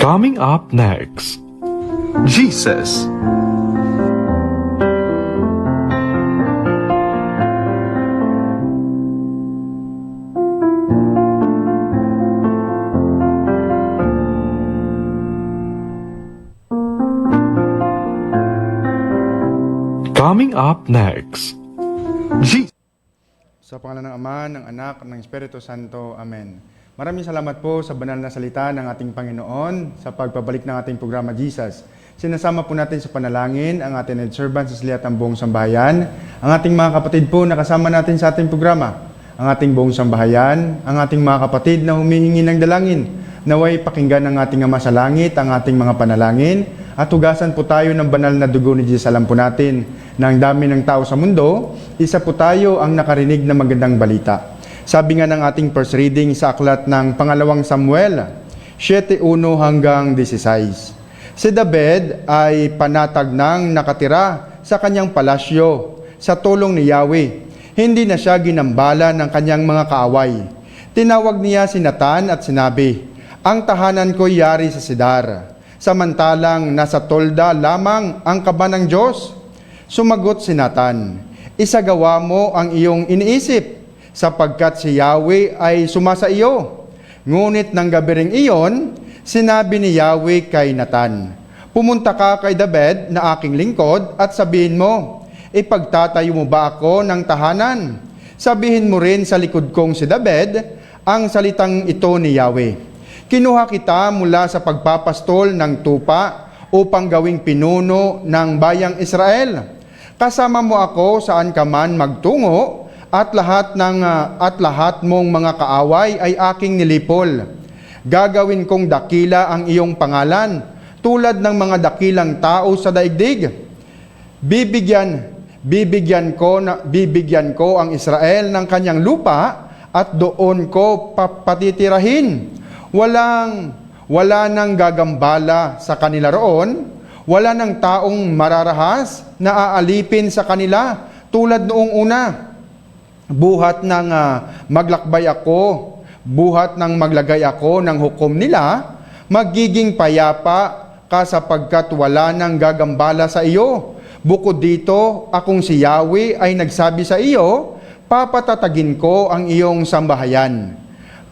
Coming up next, Jesus. coming up next, Jesus. Sa pangalan ng Ama, ng Anak, ng Espiritu Santo. Amen. Maraming salamat po sa banal na salita ng ating Panginoon sa pagpabalik ng ating programa Jesus. Sinasama po natin sa panalangin ang ating head servant sa Siliat ang buong sambahayan, ang ating mga kapatid po na kasama natin sa ating programa, ang ating buong sambahayan, ang ating mga kapatid na humihingi ng dalangin, naway pakinggan ng ating Ama sa langit ang ating mga panalangin at hugasan po tayo ng banal na dugo ni Jesus. Alam po natin na ang dami ng tao sa mundo, isa po tayo ang nakarinig na magandang balita. Sabi nga ng ating first reading sa aklat ng pangalawang Samuel, 7:1 hanggang 16. Si David ay panatag nang nakatira sa kanyang palasyo sa tulong ni Yahweh. Hindi na siya ginambala ng kanyang mga kaaway. Tinawag niya si Nathan at sinabi, "Ang tahanan ko'y yari sa Sidar, samantalang nasa tolda lamang ang kaba ng Diyos." Sumagot si Nathan, "Isagawa mo ang iyong iniisip, sapagkat si Yahweh ay sumasa iyo." Ngunit ng gabi ring iyon, sinabi ni Yahweh kay Nathan, "Pumunta ka kay David na aking lingkod at sabihin mo, ipagtatayo mo ba ako ng tahanan? Sabihin mo rin sa likod kong si David ang salitang ito ni Yahweh. Kinuha kita mula sa pagpapastol ng tupa upang gawing pinuno ng bayang Israel. Kasama mo ako saan ka man magtungo, at lahat mong mga kaaway ay aking nilipol. Gagawin kong dakila ang iyong pangalan, tulad ng mga dakilang tao sa daigdig. Bibigyan ko ang Israel ng kanyang lupa at doon ko patitirahin. Wala nang gagambala sa kanila roon, wala nang taong mararahas na aalipin sa kanila tulad noong una. Buhat ng maglagay ako ng hukom nila, magiging payapa ka sapagkat wala nang gagambala sa iyo. Bukod dito, akong si Yahweh ay nagsabi sa iyo, papatatagin ko ang iyong sambahayan.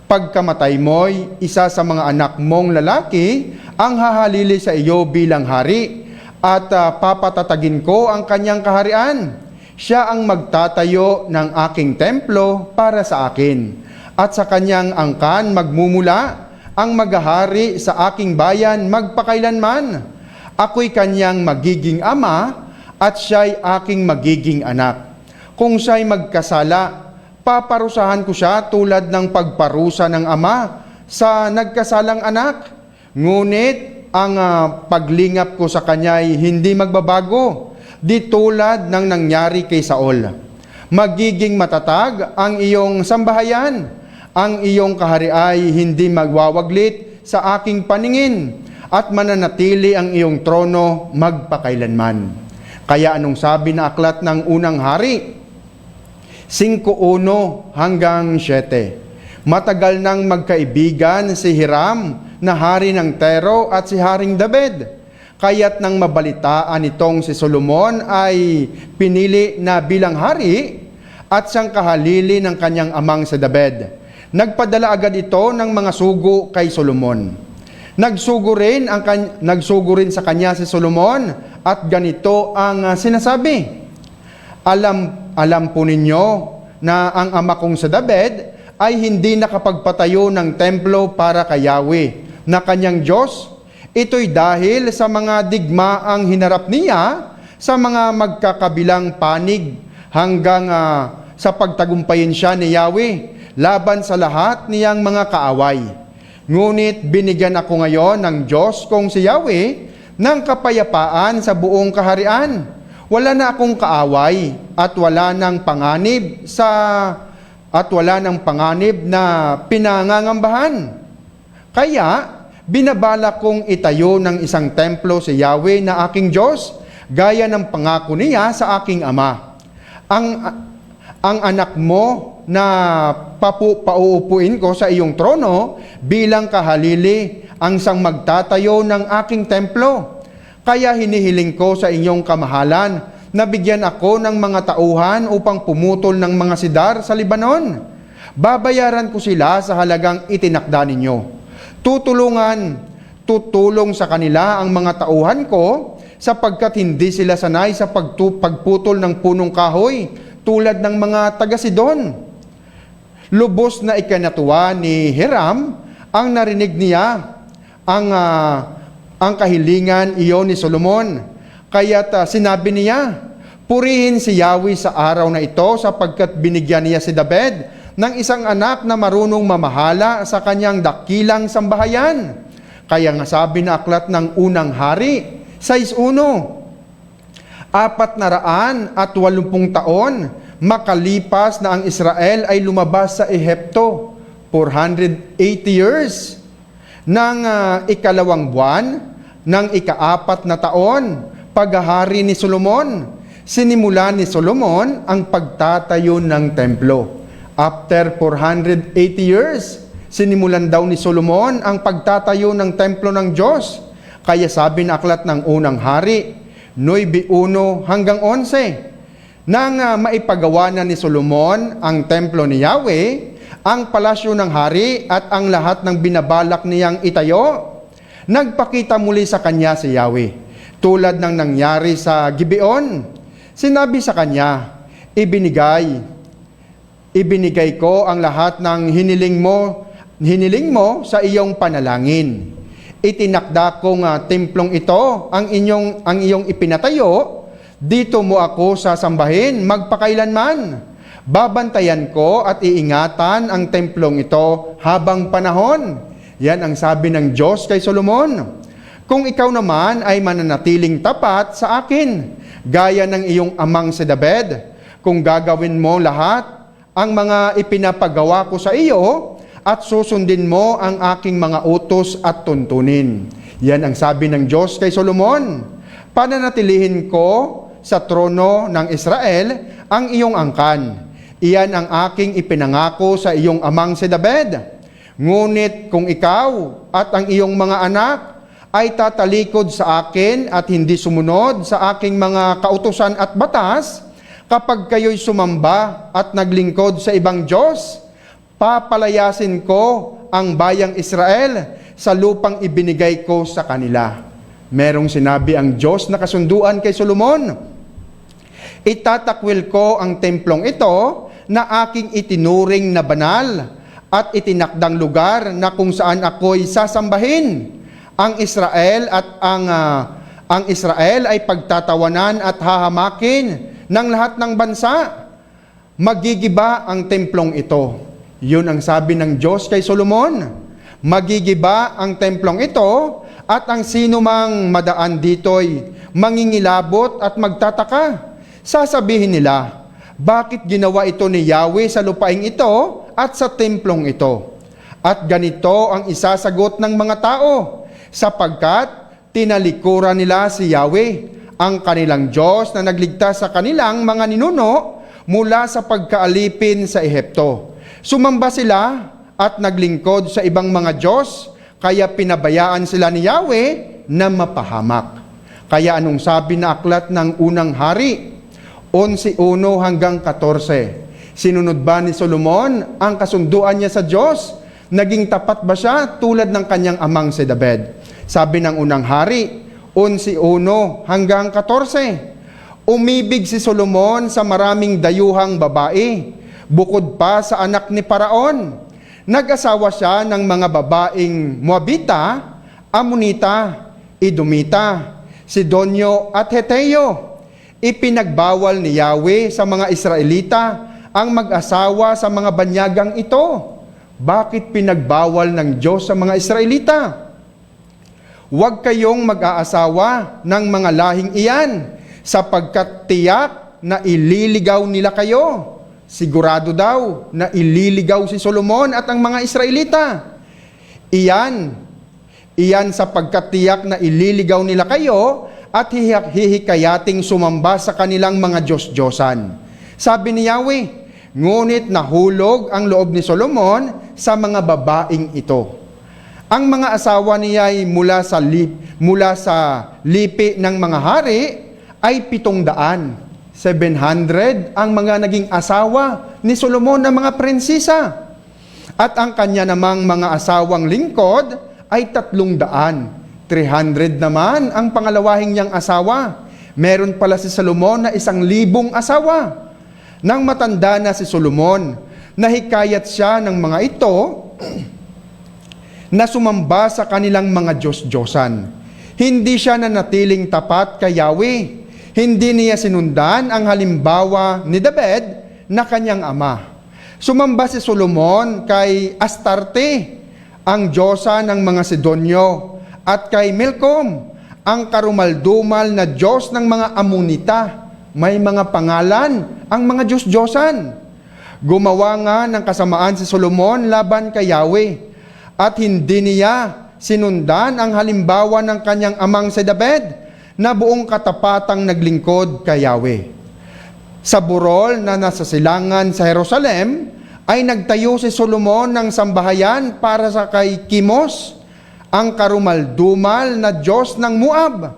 Pagkamatay mo'y isa sa mga anak mong lalaki ang hahalili sa iyo bilang hari, at papatatagin ko ang kanyang kaharian. Siya ang magtatayo ng aking templo para sa akin, at sa kanyang angkan magmumula ang maghahari sa aking bayan magpakailanman. Ako'y kanyang magiging ama, at siya'y aking magiging anak. Kung siya'y magkasala, paparusahan ko siya tulad ng pagparusa ng ama sa nagkasalang anak. Ngunit ang paglingap ko sa kanya'y hindi magbabago, di tulad ng nangyari kay Saul. Magiging matatag ang iyong sambahayan, ang iyong kahari ay hindi magwawaglit sa aking paningin, at mananatili ang iyong trono magpakailanman. Kaya anong sabi na aklat ng unang hari? 5:1 hanggang 7. Matagal nang magkaibigan si Hiram na hari ng Tero at si Haring David. Kaya't nang mabalitaan itong si Solomon ay pinili na bilang hari at siyang kahalili ng kanyang amang si David. Nagpadala agad ito ng mga sugo kay Solomon. Nagsugo rin sa kanya si Solomon at ganito ang sinasabi, Alam po ninyo na ang ama kong si David ay hindi nakapagpatayo ng templo para kay Yahweh na kanyang Diyos. Ito'y dahil sa mga digmaang hinarap niya sa mga magkakabilang panig hanggang sa pagtagumpayin siya ni Yahweh laban sa lahat niyang mga kaaway. Ngunit binigyan ako ngayon ng Diyos kong si Yahweh ng kapayapaan sa buong kaharian. Wala na akong kaaway at wala nang panganib na pinangangambahan. Kaya binabala kong itayo ng isang templo si Yahweh na aking Diyos, gaya ng pangako niya sa aking ama. Ang anak mo na pauupuin ko sa iyong trono bilang kahalili ang sang magtatayo ng aking templo. Kaya hinihiling ko sa inyong kamahalan na bigyan ako ng mga tauhan upang pumutol ng mga sidar sa Libanon. Babayaran ko sila sa halagang itinakda ninyo. Tutulong sa kanila ang mga tauhan ko sapagkat hindi sila sanay sa pagputol ng punong kahoy tulad ng mga taga-Sidon. Lubos na ikinatuwa ni Hiram ang narinig niya ang kahilingan iyon ni Solomon. Kaya't sinabi niya, purihin si Yahweh sa araw na ito sapagkat binigyan niya si David ng isang anak na marunong mamahala sa kanyang dakilang sambahayan. Kaya nga sabi na aklat ng unang hari, 6:1, 480 taon makalipas na ang Israel ay lumabas sa Ehipto, 480 years. Nang ikalawang buwan, ng ika-4 na taon, paghahari ni Solomon, sinimulan ni Solomon ang pagtatayo ng templo. After 480 years, sinimulan daw ni Solomon ang pagtatayo ng templo ng Diyos. Kaya sabi na aklat ng unang hari, 9:1 hanggang 11, nang maipagawa na ni Solomon ang templo ni Yahweh, ang palasyo ng hari at ang lahat ng binabalak niyang itayo, nagpakita muli sa kanya si Yahweh, tulad ng nangyari sa Gibeon. Sinabi sa kanya, ibinigay ko ang lahat ng hiniling mo sa iyong panalangin. Itinakda kong templong ito ang iyong ipinatayo. Dito mo ako sasambahin magpakailanman. Babantayan ko at iingatan ang templong ito habang panahon. Yan ang sabi ng Diyos kay Solomon. Kung ikaw naman ay mananatiling tapat sa akin, gaya ng iyong amang si David, kung gagawin mo lahat ang mga ipinapagawa ko sa iyo, at susundin mo ang aking mga utos at tuntunin. Yan ang sabi ng Diyos kay Solomon. Pananatilihin ko sa trono ng Israel ang iyong angkan. Iyan ang aking ipinangako sa iyong amang si David. Ngunit kung ikaw at ang iyong mga anak ay tatalikod sa akin at hindi sumunod sa aking mga kautusan at batas, kapag kayo'y sumamba at naglingkod sa ibang Diyos, papalayasin ko ang bayang Israel sa lupang ibinigay ko sa kanila. Merong sinabi ang Diyos na kasunduan kay Solomon. Itatakwil ko ang templong ito na aking itinuring na banal at itinakdang lugar na kung saan ako'y sasambahin. Ang Israel ay pagtatawanan at hahamakin ng lahat ng bansa. Magigiba ang templong ito. Yun ang sabi ng Diyos kay Solomon. Magigiba ang templong ito at ang sino mang madaan dito'y mangingilabot at magtataka. Sasabihin nila, bakit ginawa ito ni Yahweh sa lupaing ito at sa templong ito? At ganito ang isasagot ng mga tao, sapagkat tinalikuran nila si Yahweh, ang kanilang Diyos na nagligtas sa kanilang mga ninuno mula sa pagkaalipin sa Ehipto. Sumamba sila at naglingkod sa ibang mga Diyos, kaya pinabayaan sila ni Yahweh na mapahamak. Kaya anong sabi na aklat ng unang hari, 11:1 hanggang 14, sinunod ba ni Solomon ang kasunduan niya sa Diyos? Naging tapat ba siya tulad ng kanyang amang si David? Sabi ng unang hari, 11:1 hanggang 14, umibig si Solomon sa maraming dayuhang babae, bukod pa sa anak ni Paraon. Nag-asawa siya ng mga babaeng Moabita, Amonita, Edomita, Sidonyo at Heteo. Ipinagbawal ni Yahweh sa mga Israelita ang mag-asawa sa mga banyagang ito. Bakit pinagbawal ng Diyos sa mga Israelita? Huwag kayong mag-aasawa ng mga lahing iyan, sapagkat tiyak na ililigaw nila kayo. Sigurado daw na ililigaw si Solomon at ang mga Israelita. Iyan sapagkat tiyak na ililigaw nila kayo at hihikayating sumamba sa kanilang mga Diyos-Diyosan. Sabi ni Yahweh, ngunit nahulog ang loob ni Solomon sa mga babaeng ito. Ang mga asawa niya ay mula sa lipi ng mga hari ay 700. 700 ang mga naging asawa ni Solomon na mga prinsesa. At ang kanya namang mga asawang lingkod ay 300. 300 naman ang pangalawahing niyang asawa. Meron pala si Solomon na 1,000 asawa. Nang matanda na si Solomon, nahikayat siya ng mga ito na sumamba sa kanilang mga Diyos-Diyosan. Hindi siya nanatiling tapat kay Yahweh. Hindi niya sinundan ang halimbawa ni David na kanyang ama. Sumamba si Solomon kay Astarte, ang diyosa ng mga Sidonyo, at kay Milcom, ang karumaldumal na Diyos ng mga Amonita. May mga pangalan ang mga Diyos-Diyosan. Gumawa nga ng kasamaan si Solomon laban kay Yahweh, at hindi niya sinundan ang halimbawa ng kanyang amang si David, na buong katapatang naglingkod kay Yahweh. Sa burol na nasa silangan sa Jerusalem, ay nagtayo si Solomon ng sambahayan para sa kay Kimos, ang karumaldumal na Diyos ng Moab,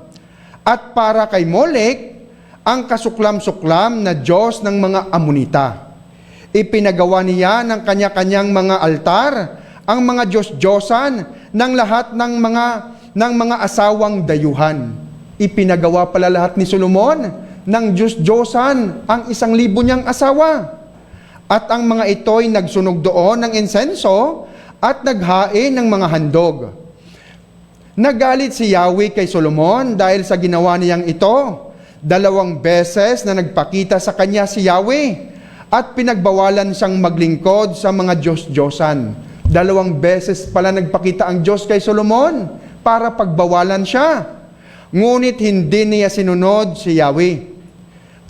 at para kay Molek, ang kasuklam-suklam na Diyos ng mga Amonita. Ipinagawa niya ng kanya-kanyang mga altar, ang mga Diyos-Diyosan ng lahat ng mga asawang dayuhan. Ipinagawa pala lahat ni Solomon ng Diyos-Diyosan ang 1,000 niyang asawa. At ang mga ito'y nagsunog doon ng insenso at naghain ng mga handog. Nagalit si Yahweh kay Solomon dahil sa ginawa niyang ito. 2 beses na nagpakita sa kanya si Yahweh at pinagbawalan siyang maglingkod sa mga Diyos-Diyosan. 2 beses pala nagpakita ang Diyos kay Solomon para pagbawalan siya. Ngunit hindi niya sinunod si Yahweh.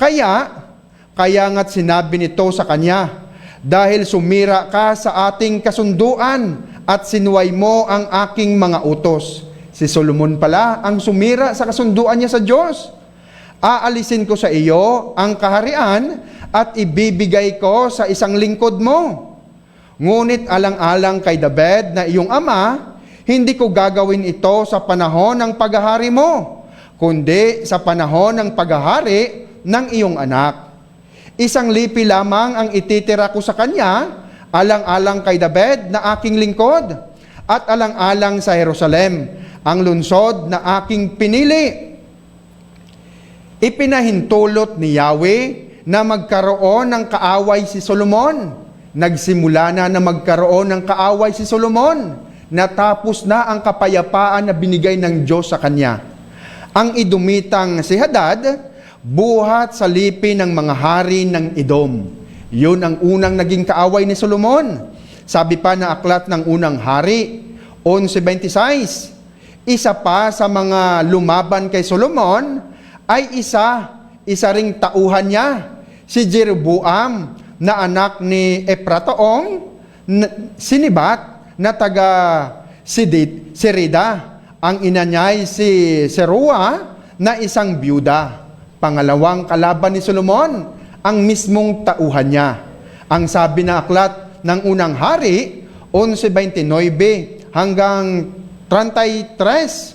Kaya nga't sinabi nito sa kanya, dahil sumira ka sa ating kasunduan at sinuway mo ang aking mga utos. Si Solomon pala ang sumira sa kasunduan niya sa Diyos. Aalisin ko sa iyo ang kaharian at ibibigay ko sa isang lingkod mo. Ngunit alang-alang kay David na iyong ama, hindi ko gagawin ito sa panahon ng paghahari mo, kundi sa panahon ng paghahari ng iyong anak. 1 lipi lamang ang ititira ko sa kanya, alang-alang kay David na aking lingkod, at alang-alang sa Jerusalem, ang lungsod na aking pinili. Ipinahintulot ni Yahweh na magkaroon ng kaaway si Solomon. Nagsimula na magkaroon ng kaaway si Solomon. Natapos na ang kapayapaan na binigay ng Diyos sa kanya. Ang Edomitang si Hadad, buhat sa lipi ng mga hari ng Edom. Yun ang unang naging kaaway ni Solomon. Sabi pa na aklat ng unang hari, 11:26, isa pa sa mga lumaban kay Solomon ay isa ring tauhan niya, si Jeroboam na anak ni Eprataong, sinibat, na taga Serida. Ang ina niya ay si Serua na isang byuda. Pangalawang kalaban ni Solomon, ang mismong tauhan niya. Ang sabi na aklat ng unang hari, 11:29 hanggang 33.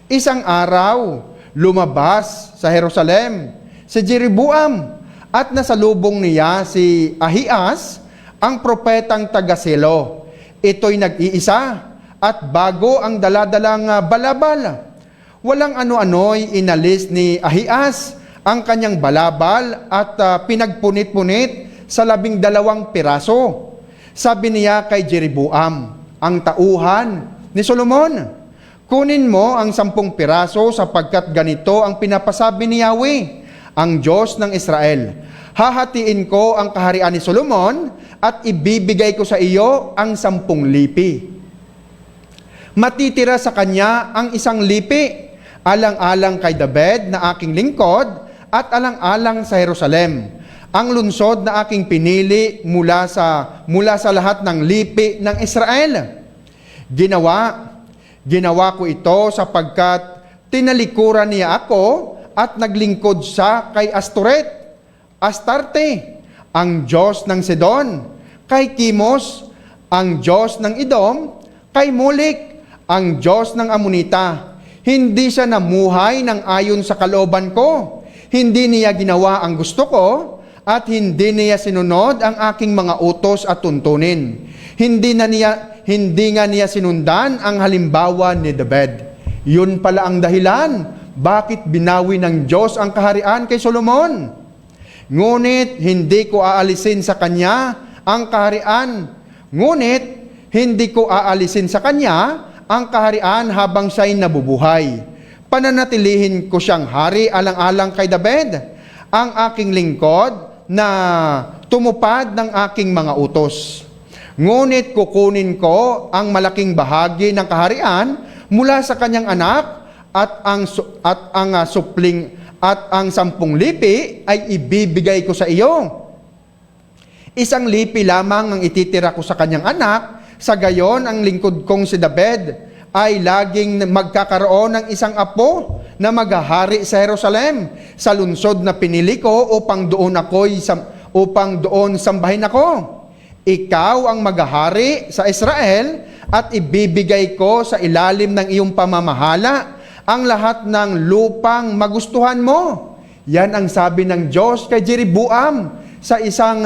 Isang araw, lumabas sa Jerusalem si Jeroboam at nasalubong niya si Ahias, ang propetang taga-Silo. Ito'y nag-iisa at bago ang daladalang balabal. Walang ano-ano'y inalis ni Ahias ang kanyang balabal at pinagpunit-punit sa 12 piraso. Sabi niya kay Jeroboam, ang tauhan ni Solomon, kunin mo ang 10 piraso sapagkat ganito ang pinapasabi ni Yahweh, ang Diyos ng Israel. Hahatiin ko ang kaharian ni Solomon at ibibigay ko sa iyo ang 10 lipi. Matitira sa kanya ang 1 lipi, alang-alang kay David na aking lingkod at alang-alang sa Jerusalem, ang lungsod na aking pinili mula sa lahat ng lipi ng Israel. Ginawa ko ito sapagkat tinalikuran niya ako at naglingkod siya kay Astarte, ang Diyos ng Sidon, kay Kimos, ang Diyos ng Edom, kay Molek, ang Diyos ng Amonita. Hindi siya namuhay ng ayon sa kalooban ko. Hindi niya ginawa ang gusto ko, at hindi niya sinunod ang aking mga utos at tuntunin. Hindi nga niya sinundan ang halimbawa ni David. Yun pala ang dahilan bakit binawi ng Diyos ang kaharian kay Solomon. Ngunit hindi ko aalisin sa kanya ang kaharian. Ngunit hindi ko aalisin sa kanya ang kaharian habang siya'y nabubuhay. Pananatilihin ko siyang hari alang-alang kay David, ang aking lingkod na tumupad ng aking mga utos. Ngunit kukunin ko ang malaking bahagi ng kaharian mula sa kanyang anak at ang 10 lipi ay ibibigay ko sa iyo. 1 lipi lamang ang ititira ko sa kanyang anak, sa gayon ang lingkod kong si David ay laging magkakaroon ng isang apo na maghahari sa Jerusalem, sa lungsod na pinili ko upang doon sambahin ako. Ikaw ang maghahari sa Israel at ibibigay ko sa ilalim ng iyong pamamahala ang lahat ng lupang magustuhan mo. Yan ang sabi ng Diyos kay Jeroboam sa isang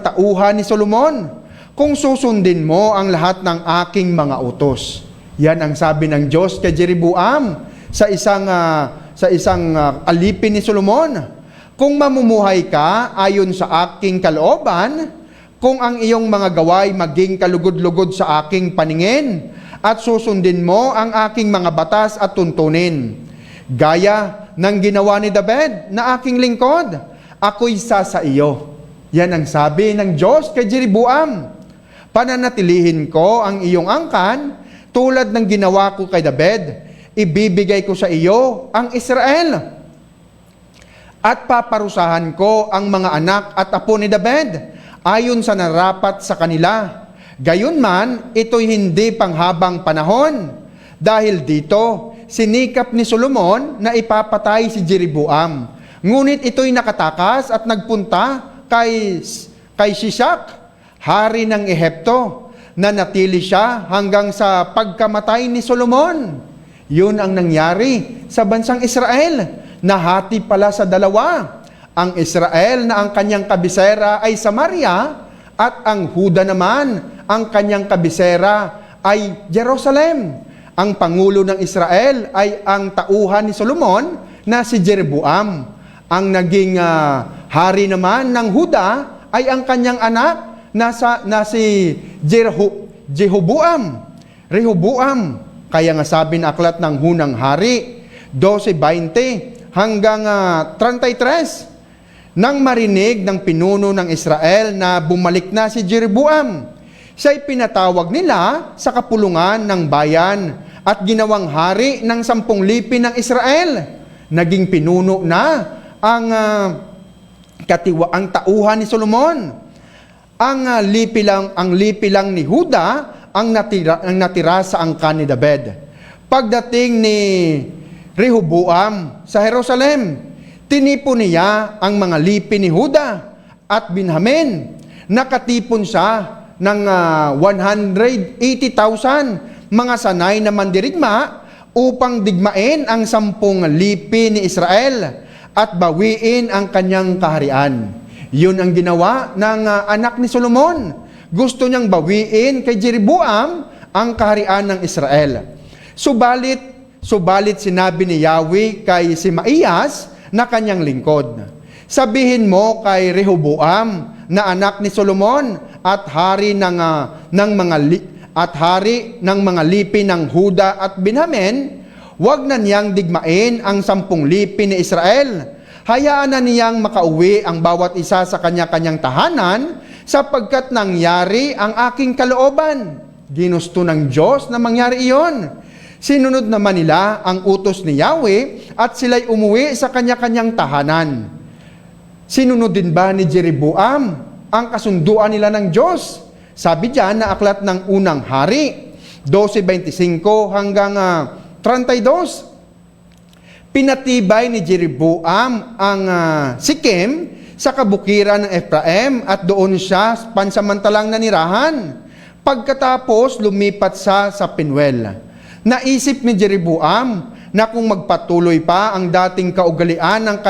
tauhan ni Solomon. Kung susundin mo ang lahat ng aking mga utos. Yan ang sabi ng Diyos kay Jeroboam sa isang alipin ni Solomon. Kung mamumuhay ka ayon sa aking kalooban, kung ang iyong mga gaway maging kalugod-lugod sa aking paningin, at susundin mo ang aking mga batas at tuntunin, gaya ng ginawa ni David na aking lingkod, ako'y sa iyo. Yan ang sabi ng Diyos kay Jeroboam. Pananatilihin ko ang iyong angkan tulad ng ginawa ko kay David. Ibibigay ko sa iyo ang Israel. At paparusahan ko ang mga anak at apo ni David ayon sa narapat sa kanila. Gayunman, ito'y hindi panghabang panahon. Dahil dito, sinikap ni Solomon na ipapatay si Jeroboam. Ngunit ito'y nakatakas at nagpunta kay Shishak, hari ng Ehipto, na natili siya hanggang sa pagkamatay ni Solomon. Yun ang nangyari sa bansang Israel. Nahati pala sa dalawa. Ang Israel na ang kanyang kabisera ay Samaria, at ang Huda naman, ang kanyang kabisera ay Jerusalem. Ang pangulo ng Israel ay ang tauhan ni Solomon na si Jeroboam. Ang naging hari naman ng Huda ay ang kanyang anak na si Rehoboam. Kaya nga sabi na aklat ng Hunang Hari 12:20 hanggang 33. Nang marinig ng pinuno ng Israel na bumalik na si Jeroboam, siya'y pinatawag nila sa kapulungan ng bayan at ginawang hari ng 10 lipi ng Israel. Naging pinuno na ang tauhan ni Solomon. Ang lipi lang ni Huda ang natira sa angkan ni David. Pagdating ni Rehoboam sa Jerusalem, tinipon niya ang mga lipi ni Huda at Benjamin. Nakatipon siya ng 180,000 mga sanay na mandirigma upang digmain ang 10 lipi ni Israel at bawiin ang kanyang kaharian. Yun ang ginawa ng anak ni Solomon. Gusto niyang bawiin kay Jeroboam ang kaharian ng Israel. Subalit sinabi ni Yahweh kay Semaías na kanyang lingkod, sabihin mo kay Rehoboam na anak ni Solomon at hari ng mga lipi ng Huda at Benjamin, huwag na niyang digmain ang 10 lipi ni Israel. Hayaan na niyang makauwi ang bawat isa sa kanya-kanyang tahanan sapagkat nangyari ang aking kalooban. Ginusto ng Diyos na mangyari iyon. Sinunod naman nila ang utos ni Yahweh at sila'y umuwi sa kanya-kanyang tahanan. Sinunod din ba ni Jeroboam ang kasunduan nila ng Diyos? Sabi diyan na aklat ng Unang Hari 12:25 hanggang 32. Pinatibay ni Jeroboam ang Sikem sa kabukiran ng Ephraim at doon siya pansamantalang nanirahan. Pagkatapos lumipat sa Penuel. Naisip ni Jeroboam na kung magpatuloy pa ang dating kaugalian ng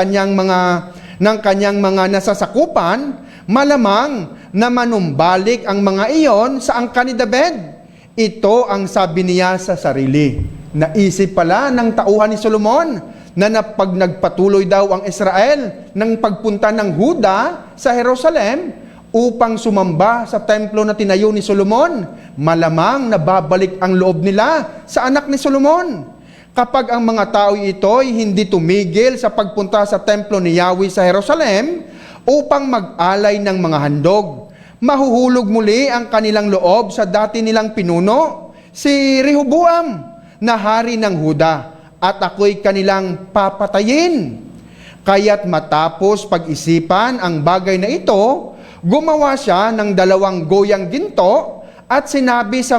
kanyang mga nasasakupan, malamang na manumbalik ang mga iyon sa angkan ni David. Ito ang sabi niya sa sarili. Naisip pala ng tauhan ni Solomon na pag nagpatuloy daw ang Israel ng pagpunta ng Huda sa Jerusalem upang sumamba sa templo na tinayo ni Solomon, malamang nababalik ang loob nila sa anak ni Solomon. Kapag ang mga tao ito'y hindi tumigil sa pagpunta sa templo ni Yahweh sa Jerusalem upang mag-alay ng mga handog, mahuhulog muli ang kanilang loob sa dati nilang pinuno, si Rehoboam, na hari ng Huda, at ako'y kanilang papatayin. Kaya't matapos pag-isipan ang bagay na ito, gumawa siya ng 2 goyang ginto at sinabi sa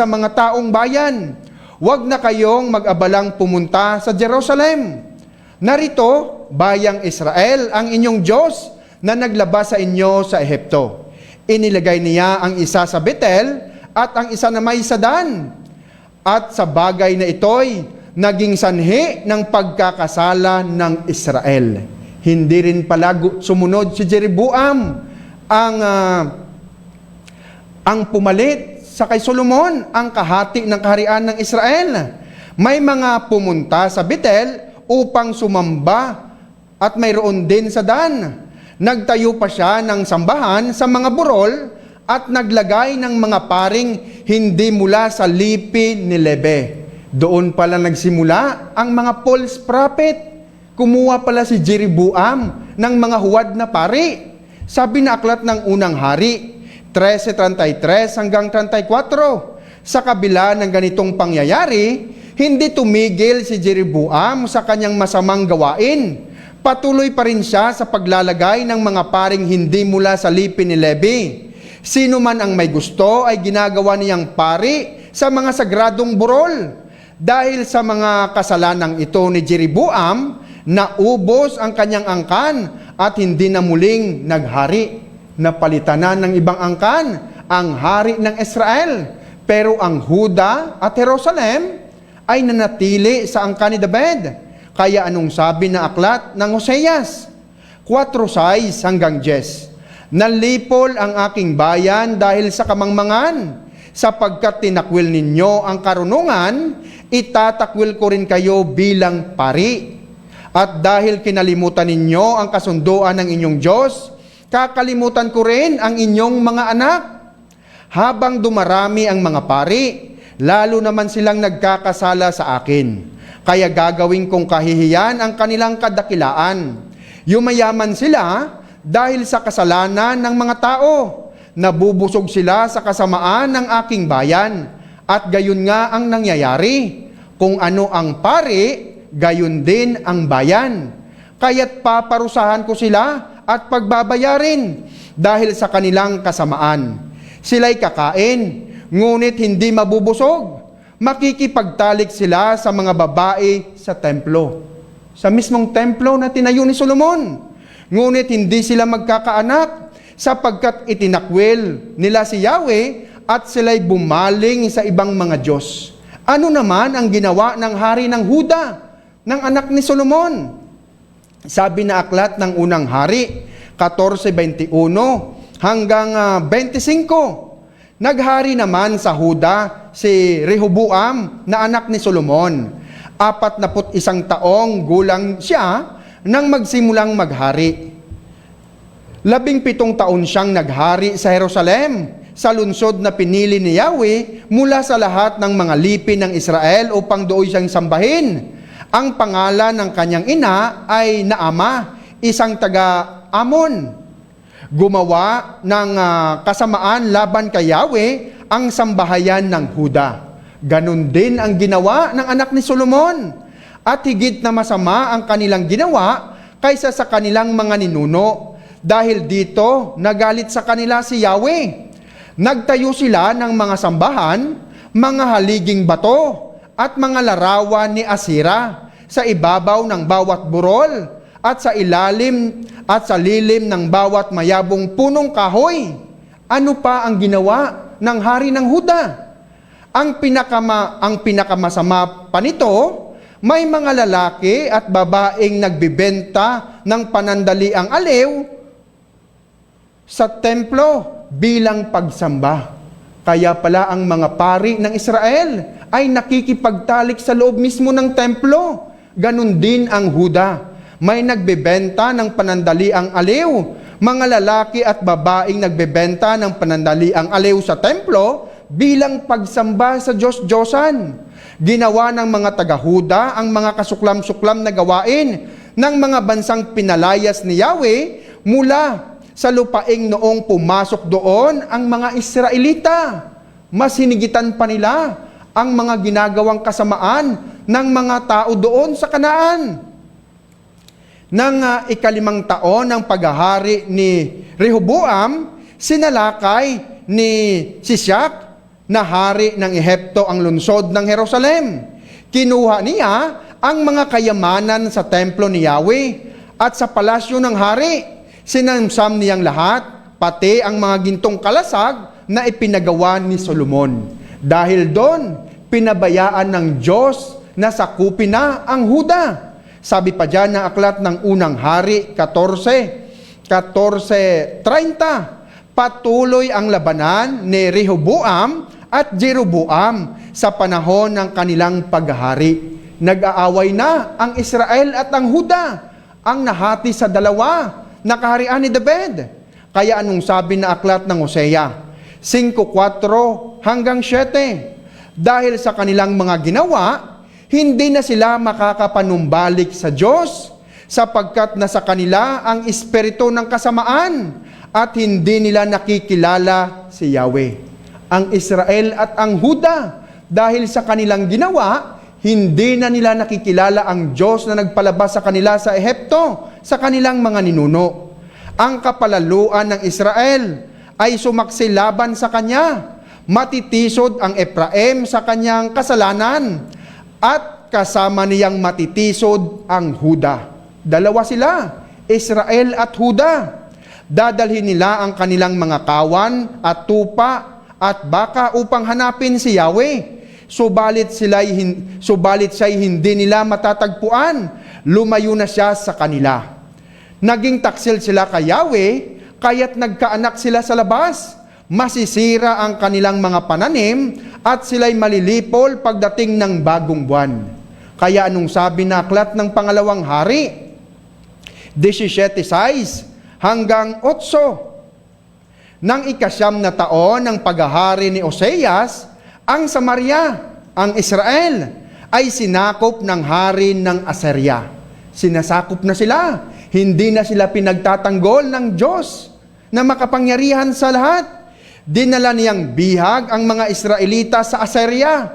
mga taong bayan, "Huwag na kayong mag-abalang pumunta sa Jerusalem. Narito, bayang Israel, ang inyong Diyos na naglabas sa inyo sa Ehipto." Inilagay niya ang isa sa Betel at ang isa naman sa Dan. At sa bagay na ito'y naging sanhi ng pagkakasala ng Israel. Hindi rin pala sumunod si Jeroboam ang pumalit sa kay Solomon, ang kahati ng kaharian ng Israel. May mga pumunta sa Betel upang sumamba at mayroon din sa Dan. Nagtayo pa siya ng sambahan sa mga burol at naglagay ng mga paring hindi mula sa lipi ni Lebe. Doon pala nagsimula ang mga false prophet. Kumuha pala si Jeroboam ng mga huwad na pari. Sabi na aklat ng unang hari, 13:33 hanggang 34. Sa kabila ng ganitong pangyayari, hindi tumigil si Jeroboam sa kanyang masamang gawain. Patuloy pa rin siya sa paglalagay ng mga paring hindi mula sa lipi ni Levi. Sino man ang may gusto ay ginagawa niyang pari sa mga sagradong burol. Dahil sa mga kasalanang ito ni Jeroboam, naubos ang kanyang angkan at hindi na muling naghari. Napalitan na ng ibang angkan ang hari ng Israel. Pero ang Huda at Jerusalem ay nanatili sa angkan ni David. Kaya anong sabi na aklat ng Hoseas? 4:6 hanggang 10. Nalipol ang aking bayan dahil sa kamangmangan, sapagkat tinakwil ninyo ang karunungan, itatakwil ko rin kayo bilang pari. At dahil kinalimutan ninyo ang kasunduan ng inyong Diyos, kakalimutan ko rin ang inyong mga anak. Habang dumarami ang mga pari, lalo naman silang nagkakasala sa akin. Kaya gagawin kong kahihiyan ang kanilang kadakilaan. Yumayaman sila dahil sa kasalanan ng mga tao. Nabubusog sila sa kasamaan ng aking bayan. At gayon nga ang nangyayari. Kung ano ang pari, gayon din ang bayan. Kaya't paparusahan ko sila at pagbabayarin dahil sa kanilang kasamaan. Sila'y kakain, ngunit hindi mabubusog. Makikipagtalik sila sa mga babae sa templo. Sa mismong templo na tinayo ni Solomon. Ngunit hindi sila magkakaanak sapagkat itinakwil nila si Yahweh at sila'y bumaling sa ibang mga Diyos. Ano naman ang ginawa ng hari ng Huda, ng anak ni Solomon? Sabi na aklat ng unang hari, 14:21 hanggang 25. Naghari naman sa Huda si Rehoboam na anak ni Solomon. 41 taong gulang siya nang magsimulang maghari. 17 taon siyang naghari sa Jerusalem, sa lungsod na pinili ni Yahweh mula sa lahat ng mga lipi ng Israel upang doon siyang sambahin. Ang pangalan ng kanyang ina ay Naama, isang taga-Amon. Gumawa ng kasamaan laban kay Yahweh ang sambahayan ng Huda. Ganon din ang ginawa ng anak ni Solomon. At higit na masama ang kanilang ginawa kaysa sa kanilang mga ninuno. Dahil dito, nagalit sa kanila si Yahweh. Nagtayo sila ng mga sambahan, mga haliging bato, at mga larawan ni Asira sa ibabaw ng bawat burol at sa ilalim at sa lilim ng bawat mayabong punong kahoy. Ano pa ang ginawa ng hari ng Huda? Ang pinakamasama pa nito, may mga lalaki at babaeng nagbibenta ng panandaliang aliw sa templo bilang pagsamba. Kaya pala ang mga pari ng Israel ay nakikipagtalik sa loob mismo ng templo. Ganon din ang Huda. May nagbebenta ng panandaliang aliw. Mga lalaki at babaeng nagbebenta ng panandaliang aliw sa templo bilang pagsamba sa Diyos-Diyosan. Ginawa ng mga taga-Huda ang mga kasuklam-suklam na gawain ng mga bansang pinalayas ni Yahweh mula sa lupaing noong pumasok doon ang mga Israelita. Mas hinigitan pa nila ang mga ginagawang kasamaan ng mga tao doon sa Kanaan. Nang 5 taon ng paghahari ni Rehoboam, sinalakay ni Sisyak na hari ng Ehipto ang lungsod ng Jerusalem. Kinuha niya ang mga kayamanan sa templo ni Yahweh at sa palasyo ng hari. Sinamsam niyang lahat, pati ang mga gintong kalasag na ipinagawa ni Solomon. Dahil doon, pinabayaan ng Diyos na sakupin na ang Huda. Sabi pa dyan ng aklat ng unang hari, 14:30, patuloy ang labanan ni Rehoboam at Jeroboam sa panahon ng kanilang paghahari. Nag-aaway na ang Israel at ang Huda, ang nahati sa dalawa na kaharian ni David. Kaya anong sabi na aklat ng Hosea 5:4 hanggang 7? Dahil sa kanilang mga ginawa, hindi na sila makakapanumbalik sa Diyos, sapagkat nasa kanila ang espiritu ng kasamaan at hindi nila nakikilala si Yahweh. Ang Israel at ang Huda, dahil sa kanilang ginawa, hindi na nila nakikilala ang Diyos na nagpalabas sa kanila sa Ehipto, sa kanilang mga ninuno. Ang kapalaluan ng Israel ay sumaksi laban sa kanya. Matitisod ang Ephraim sa kanyang kasalanan, at kasama niyang matitisod ang Huda. Dalawa sila, Israel at Huda. Dadalhin nila ang kanilang mga kawan at tupa at baka upang hanapin si Yahweh. Subalit siya'y hindi nila matatagpuan. Lumayo na siya sa kanila. Naging taksil sila kay Yahweh, kaya't nagkaanak sila sa labas. Masisira ang kanilang mga pananim at sila'y malilipol pagdating ng bagong buwan. Kaya anong sabi na aklat ng pangalawang hari? 17:6 hanggang 8. Nang 9 na taon ng paghahari ni Oseas, ang Samaria, ang Israel, ay sinakop ng hari ng Assyria. Sinasakop na sila. Hindi na sila pinagtatanggol ng Diyos na makapangyarihan sa lahat. Dinala niyang bihag ang mga Israelita sa Assyria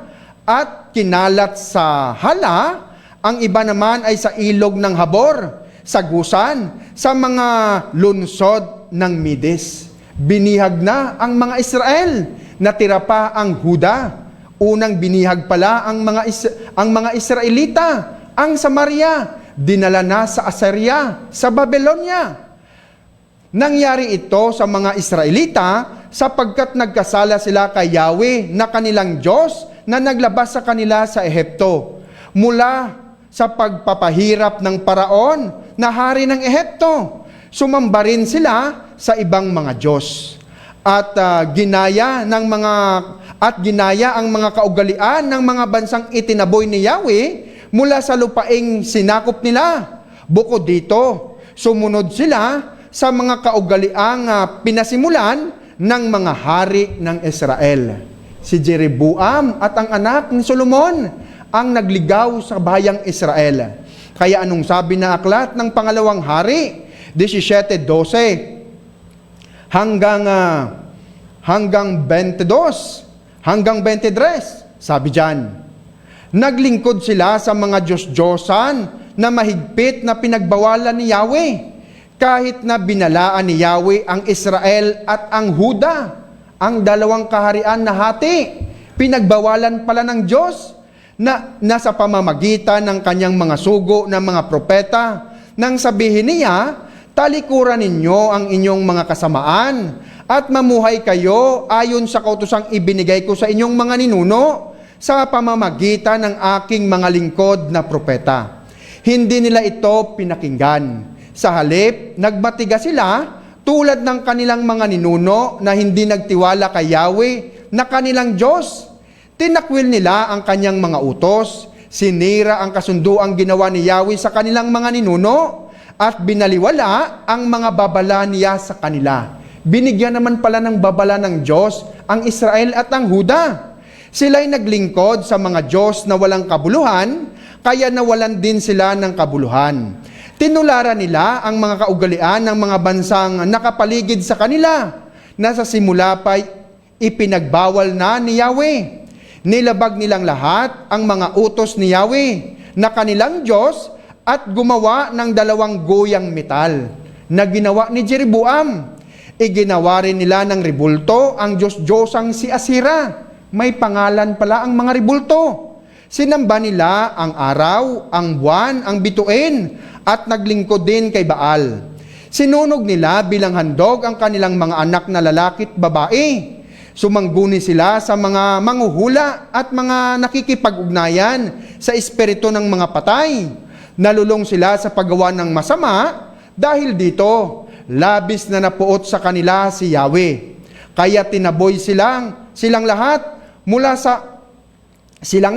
at kinalat sa Hala. Ang iba naman ay sa ilog ng Habor, sa Gusan, sa mga lunsod ng Mides. Binihag na ang mga Israel, natira pa ang Huda. Unang binihag pala ang mga Israelita, ang Samaria, dinala na sa Assyria, sa Babylonia. Nangyari ito sa mga Israelita sapagkat nagkasala sila kay Yahweh na kanilang Diyos na naglabas sa kanila sa Ehipto. Mula sa pagpapahirap ng Paraon na hari ng Ehipto, sumamba rin sila sa ibang mga Diyos. At ginaya ang mga kaugalian ng mga bansang itinaboy ni Yahweh mula sa lupaing sinakop nila. Bukod dito, sumunod sila sa mga kaugaliang pinasimulan ng mga hari ng Israel. Si Jeroboam at ang anak ni Solomon ang nagligaw sa bayang Israel. Kaya anong sabi na aklat ng pangalawang hari? 17:12 hanggang 22, hanggang 23. Sabi diyan, naglingkod sila sa mga Diyos-Diyosan na mahigpit na pinagbawalan ni Yahweh. Kahit na binalaan ni Yahweh ang Israel at ang Huda, ang dalawang kaharian na hati, pinagbawalan pala ng Diyos. na sa pamamagitan ng kanyang mga sugo ng mga propeta, nang sabihin niya, talikuran ninyo ang inyong mga kasamaan at mamuhay kayo ayon sa kautosang ibinigay ko sa inyong mga ninuno sa pamamagitan ng aking mga lingkod na propeta. Hindi nila ito pinakinggan. Sa halip, nagbatiga sila tulad ng kanilang mga ninuno na hindi nagtiwala kay Yahweh na kanilang Diyos. Tinakwil nila ang kanyang mga utos, sinira ang kasunduang ginawa ni Yahweh sa kanilang mga ninuno, at binaliwala ang mga babala niya sa kanila. Binigyan naman pala ng babala ng Diyos ang Israel at ang Huda. Sila'y naglingkod sa mga Diyos na walang kabuluhan, kaya nawalan din sila ng kabuluhan. Tinularan nila ang mga kaugalian ng mga bansang nakapaligid sa kanila, na sa simula pa'y ipinagbawal na ni Yahweh. Nilabag nilang lahat ang mga utos ni Yahweh na kanilang Diyos at gumawa ng 2 goyang metal na ginawa ni Jeroboam. Iginawa rin nila ng ribulto ang Diyos-Diyosang si Asira. May pangalan pala ang mga ribulto. Sinamba nila ang araw, ang buwan, ang bituin, at naglingkod din kay Baal. Sinunog nila bilang handog ang kanilang mga anak na lalaki at babae. Sumangguni sila sa mga manghuhula at mga nakikipag-ugnayan sa espiritu ng mga patay. Nalulong sila sa paggawa ng masama, dahil dito, labis na napuot sa kanila si Yahweh. Kaya tinaboy silang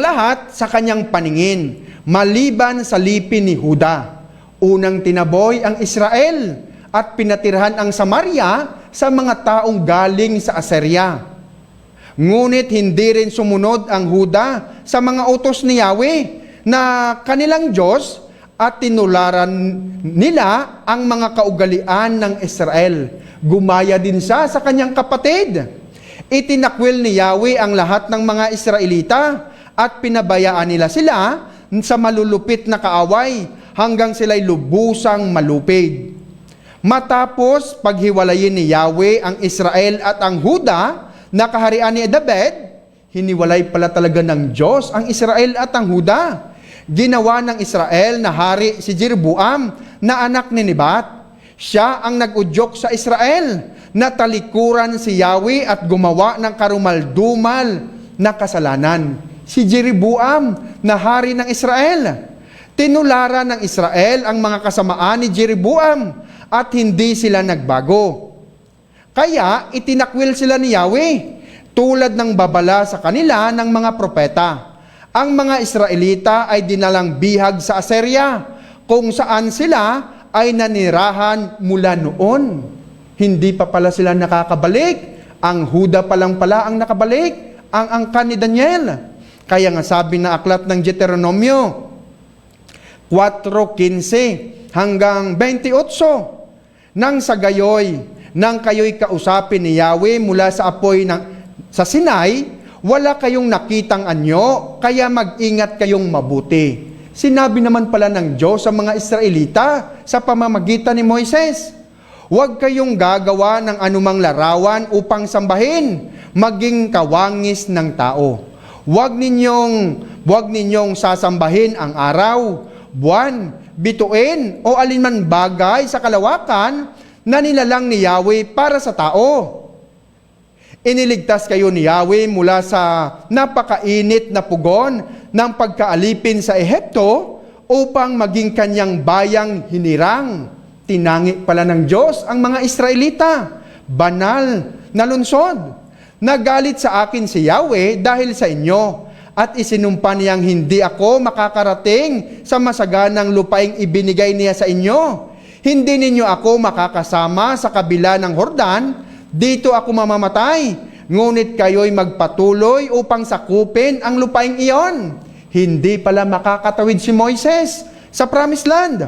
lahat sa kanyang paningin, maliban sa lipi ni Huda. Unang tinaboy ang Israel at pinatirhan ang Samaria sa mga taong galing sa Assyria. Ngunit hindi rin sumunod ang Huda sa mga utos ni Yahweh na kanilang Diyos, at tinularan nila ang mga kaugalian ng Israel. Gumaya din siya sa kanyang kapatid. Itinakwil ni Yahweh ang lahat ng mga Israelita at pinabayaan nila sila sa malulupit na kaaway hanggang sila'y lubusang malupig. Matapos paghiwalayin ni Yahweh ang Israel at ang Huda na kaharian ni David, hiniwalay pala talaga ng Diyos ang Israel at ang Huda. Ginawa ng Israel na hari si Jeroboam na anak ni Nebat. Siya ang nag-udyok sa Israel na talikuran si Yahweh at gumawa ng karumal-dumal na kasalanan. Si Jeroboam na hari ng Israel. Tinularan ng Israel ang mga kasamaan ni Jeroboam at hindi sila nagbago. Kaya itinakwil sila ni Yahweh tulad ng babala sa kanila ng mga propeta. Ang mga Israelita ay dinalang bihag sa Assyria, kung saan sila ay nanirahan mula noon. Hindi pa pala sila nakakabalik. Ang Huda pa lang pala ang nakabalik, ang angkan ni Daniel. Kaya nga sabi na aklat ng Deuteronomio 4:15 hanggang 28, nang sa gayoy, nang kayo'y kausapin ni Yahweh mula sa apoy sa Sinai, wala kayong nakitang anyo, kaya mag-ingat kayong mabuti. Sinabi naman pala ng Diyos sa mga Israelita sa pamamagitan ni Moises, huwag kayong gagawa ng anumang larawan upang sambahin, maging kawangis ng tao. Huwag ninyong sasambahin ang araw, buwan, bituin, o alinman bagay sa kalawakan na nilalang ni Yahweh para sa tao. Iniligtas kayo ni Yahweh mula sa napakainit na pugon ng pagkaalipin sa Ehipto upang maging kanyang bayang hinirang. Tinangi pala ng Diyos ang mga Israelita, banal na lungsod. Nagalit sa akin si Yahweh dahil sa inyo, at isinumpa niyang hindi ako makakarating sa masaganang lupaing ibinigay niya sa inyo. Hindi ninyo ako makakasama sa kabila ng Hordan, dito ako mamamatay, ngunit kayo'y magpatuloy upang sakupin ang lupaing iyon. Hindi pala makakatawid si Moises sa Promised Land.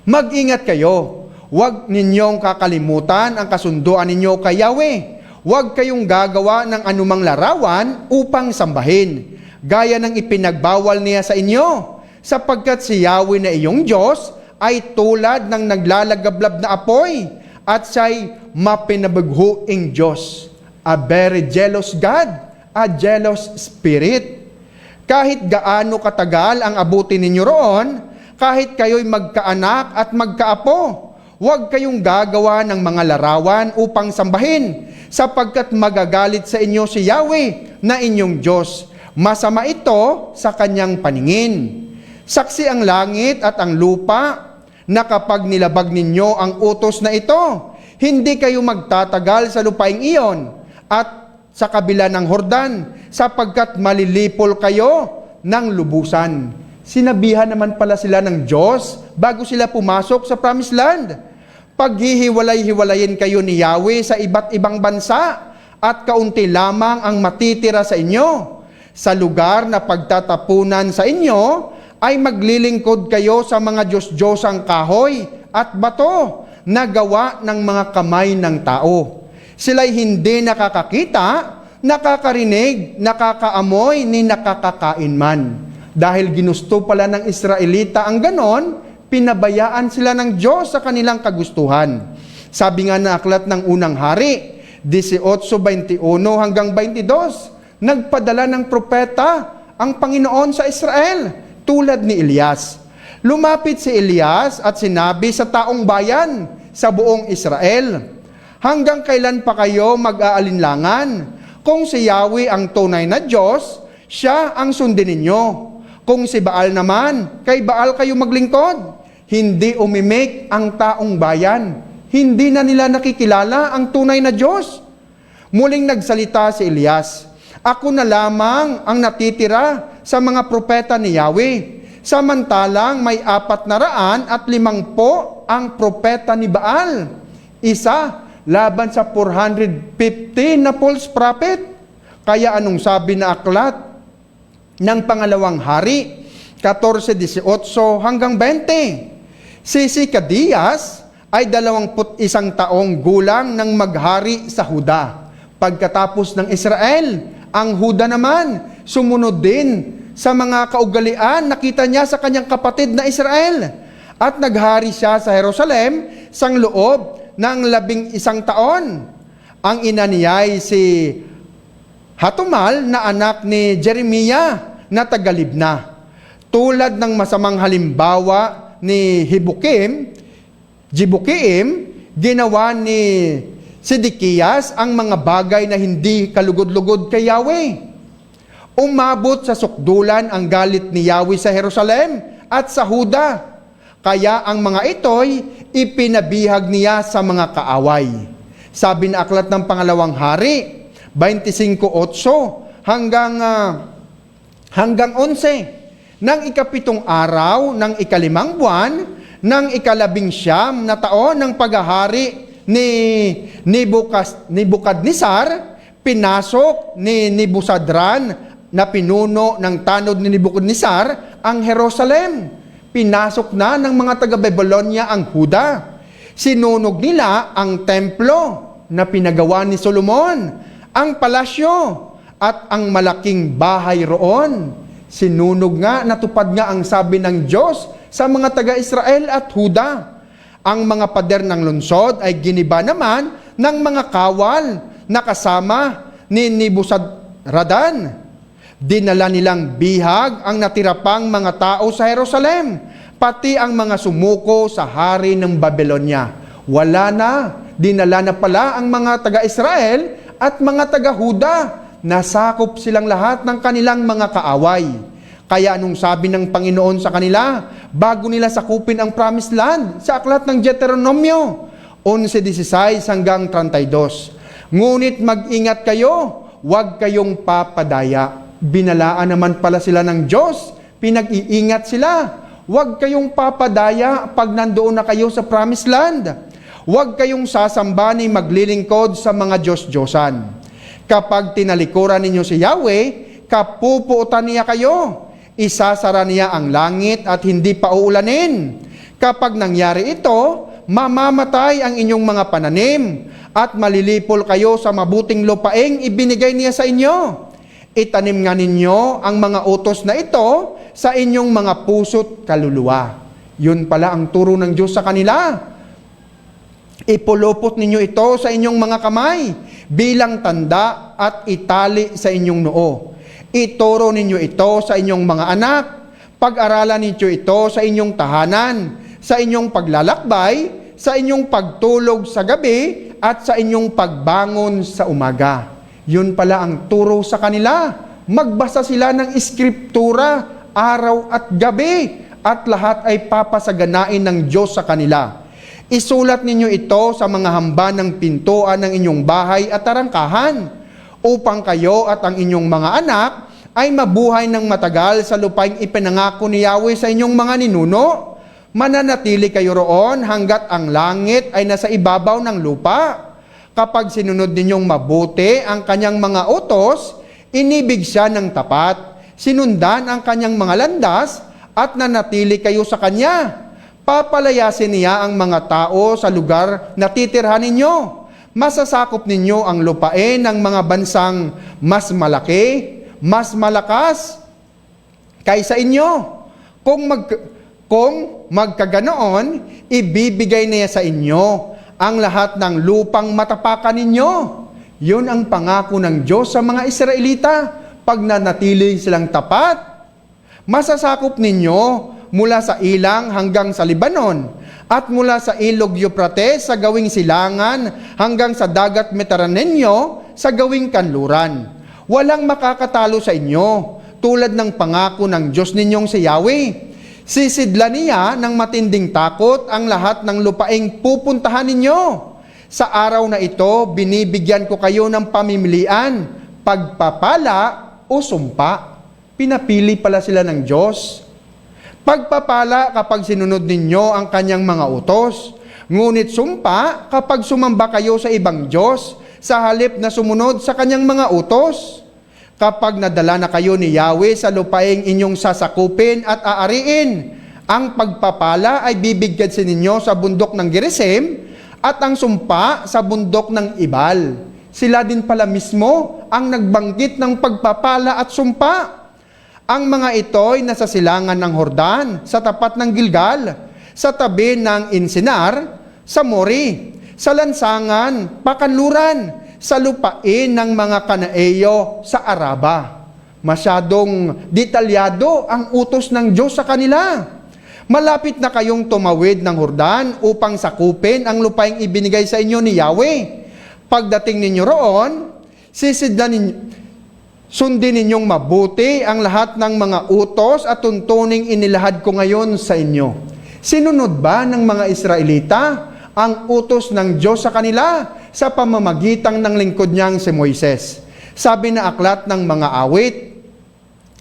Mag-ingat kayo, huwag ninyong kakalimutan ang kasunduan ninyo kay Yahweh. Huwag kayong gagawa ng anumang larawan upang sambahin, gaya ng ipinagbawal niya sa inyo, sapagkat si Yahweh na iyong Diyos ay tulad ng naglalagablab na apoy, at siya'y mapinabaghuing Diyos, a very jealous God, a jealous spirit. Kahit gaano katagal ang abutin ninyo roon, kahit kayo'y magkaanak at magkaapo, huwag kayong gagawa ng mga larawan upang sambahin, sapagkat magagalit sa inyo si Yahweh na inyong Diyos. Masama ito sa kanyang paningin. Saksi ang langit at ang lupa na kapag nilabag ninyo ang utos na ito, hindi kayo magtatagal sa lupaing iyon at sa kabila ng Hordan, sapagkat malilipol kayo ng lubusan. Sinabihan naman pala sila ng Diyos bago sila pumasok sa Promised Land. Paghihiwalay-hiwalayin kayo ni Yahweh sa iba't ibang bansa at kaunti lamang ang matitira sa inyo. Sa lugar na pagtatapunan sa inyo ay maglilingkod kayo sa mga Diyos-Diyosang kahoy at bato na gawa ng mga kamay ng tao. Sila'y hindi nakakakita, nakakarinig, nakakaamoy, ni nakakakain man. Dahil ginusto pala ng Israelita ang ganon, pinabayaan sila ng Diyos sa kanilang kagustuhan. Sabi nga na aklat ng unang hari, 18:21 hanggang 22, nagpadala ng propeta ang Panginoon sa Israel, tulad ni Elias. Lumapit si Elias at sinabi sa taong bayan, sa buong Israel, hanggang kailan pa kayo mag-aalinlangan? Kung si Yahweh ang tunay na Diyos, siya ang sundin ninyo. Kung si Baal naman, kay Baal kayo maglingkod. Hindi umimik ang taong bayan. Hindi na nila nakikilala ang tunay na Diyos. Muling nagsalita si Elias, ako na lamang ang natitira sa mga propeta ni Yahweh. Samantalang may 450 ang propeta ni Baal. Isa laban sa 450 na false prophet. Kaya anong sabi na aklat ng pangalawang hari, 14:18 hanggang 20? Si Sikadias ay 21 taong gulang nang maghari sa Huda. Pagkatapos ng Israel, ang Huda naman sumunod din sa mga kaugalian nakita niya sa kanyang kapatid na Israel. At naghari siya sa Jerusalem sang loob ng 11 taon. Ang ina niya ay si Hatumal na anak ni Jeremiah na taga-Libna. Tulad ng masamang halimbawa ni Jibukiim, ginawa ni Sidikiyas ang mga bagay na hindi kalugod-lugod kay Yahweh. Umabot sa sukdulan ang galit ni Yahweh sa Jerusalem at sa Huda. Kaya ang mga ito'y ipinabihag niya sa mga kaaway. Sabi na aklat ng pangalawang hari, 25:8 hanggang 11. Nang ikapitong araw ng ikalimang buwan, ng ikalabing-siyam na taon ng paghahari ni Nebukadnezar, pinasok ni Nebusadran na pinuno ng tanod ni Nebukadnezar ang Jerusalem. Pinasok na ng mga taga-Babylonia ang Huda. Sinunog nila ang templo na pinagawa ni Solomon, ang palasyo at ang malaking bahay roon. Sinunog nga, natupad nga ang sabi ng Diyos sa mga taga-Israel at Huda. Ang mga pader ng lungsod ay giniba naman ng mga kawal na kasama ni Nebuzaradan. Dinala nilang bihag ang natira pang mga tao sa Jerusalem, pati ang mga sumuko sa hari ng Babylonia. Wala na, dinala na pala ang mga taga-Israel at mga taga-Huda. Nasakop silang lahat ng kanilang mga kaaway. Kaya anong sabi ng Panginoon sa kanila bago nila sakupin ang Promised Land sa aklat ng Deuteronomio 11:16 hanggang 32? Ngunit mag-ingat kayo, huwag kayong papadaya. Binalaan naman pala sila ng Diyos, pinag-iingat sila. Huwag kayong papadaya pag nandoon na kayo sa Promised Land. Huwag kayong sasamba ni maglilingkod sa mga Diyos-Diyosan. Kapag tinalikuran ninyo si Yahweh, kapupuutan niya kayo. Isasara niya ang langit at hindi pa uulanin. Kapag nangyari ito, mamamatay ang inyong mga pananim at malilipol kayo sa mabuting lupaing ibinigay niya sa inyo. Itanim nga ninyo ang mga utos na ito sa inyong mga puso't kaluluwa. Yun pala ang turo ng Diyos sa kanila. Ipulupot ninyo ito sa inyong mga kamay bilang tanda at itali sa inyong noo. Ituro ninyo ito sa inyong mga anak. Pag-aralan ninyo ito sa inyong tahanan, sa inyong paglalakbay, sa inyong pagtulog sa gabi, at sa inyong pagbangon sa umaga. Yun pala ang turo sa kanila. Magbasa sila ng Eskriptura araw at gabi, at lahat ay papasaganain ng Diyos sa kanila. Isulat ninyo ito sa mga hamba ng pintuan ng inyong bahay at tarangkahan, upang kayo at ang inyong mga anak ay mabuhay ng matagal sa lupaing ipinangako ni Yahweh sa inyong mga ninuno. Mananatili kayo roon hanggat ang langit ay nasa ibabaw ng lupa. Kapag sinunod ninyong mabuti ang kanyang mga utos, inibig siya ng tapat, sinundan ang kanyang mga landas, at nanatili kayo sa kanya. Papalayasin niya ang mga tao sa lugar na titirhan ninyo. Masasakop ninyo ang lupain ng mga bansang mas malaki, mas malakas kaysa inyo. Kung magkaganoon, ibibigay niya sa inyo ang lahat ng lupang matapakan ninyo. Yun ang pangako ng Diyos sa mga Israelita pag nanatili silang tapat. Masasakop ninyo mula sa ilang hanggang sa Libanon, at mula sa ilog Euphrates sa gawing silangan hanggang sa dagat Mediteraneo sa gawing kanluran. Walang makakatalo sa inyo, tulad ng pangako ng Diyos ninyong si Yahweh. Sisidla niya ng matinding takot ang lahat ng lupaing pupuntahan ninyo. Sa araw na ito, binibigyan ko kayo ng pamimilian, pagpapala o sumpa. Pinapili pala sila ng Diyos. Pagpapala kapag sinunod ninyo ang kanyang mga utos, ngunit sumpa kapag sumamba kayo sa ibang Diyos, sa halip na sumunod sa kanyang mga utos. Kapag nadala na kayo ni Yahweh sa lupaing inyong sasakupin at aariin, ang pagpapala ay bibigyan sa ninyo sa bundok ng Gerizim, at ang sumpa sa bundok ng Ibal. Sila din pala mismo ang nagbanggit ng pagpapala at sumpa. Ang mga ito ay nasa silangan ng Hordan, sa tapat ng Gilgal, sa tabi ng Insinar, sa Mori, sa lansangan, pakanluran, sa lupain ng mga Kanaeyo sa Araba. Masyadong detalyado ang utos ng Diyos sa kanila. Malapit na kayong tumawid ng Hordan upang sakupin ang lupaing ibinigay sa inyo ni Yahweh. Pagdating ninyo roon, sundin ninyong mabuti ang lahat ng mga utos at tuntuning inilahad ko ngayon sa inyo. Sinunod ba ng mga Israelita ang utos ng Diyos sa kanila sa pamamagitan ng lingkod niyang si Moises? Sabi na aklat ng mga awit,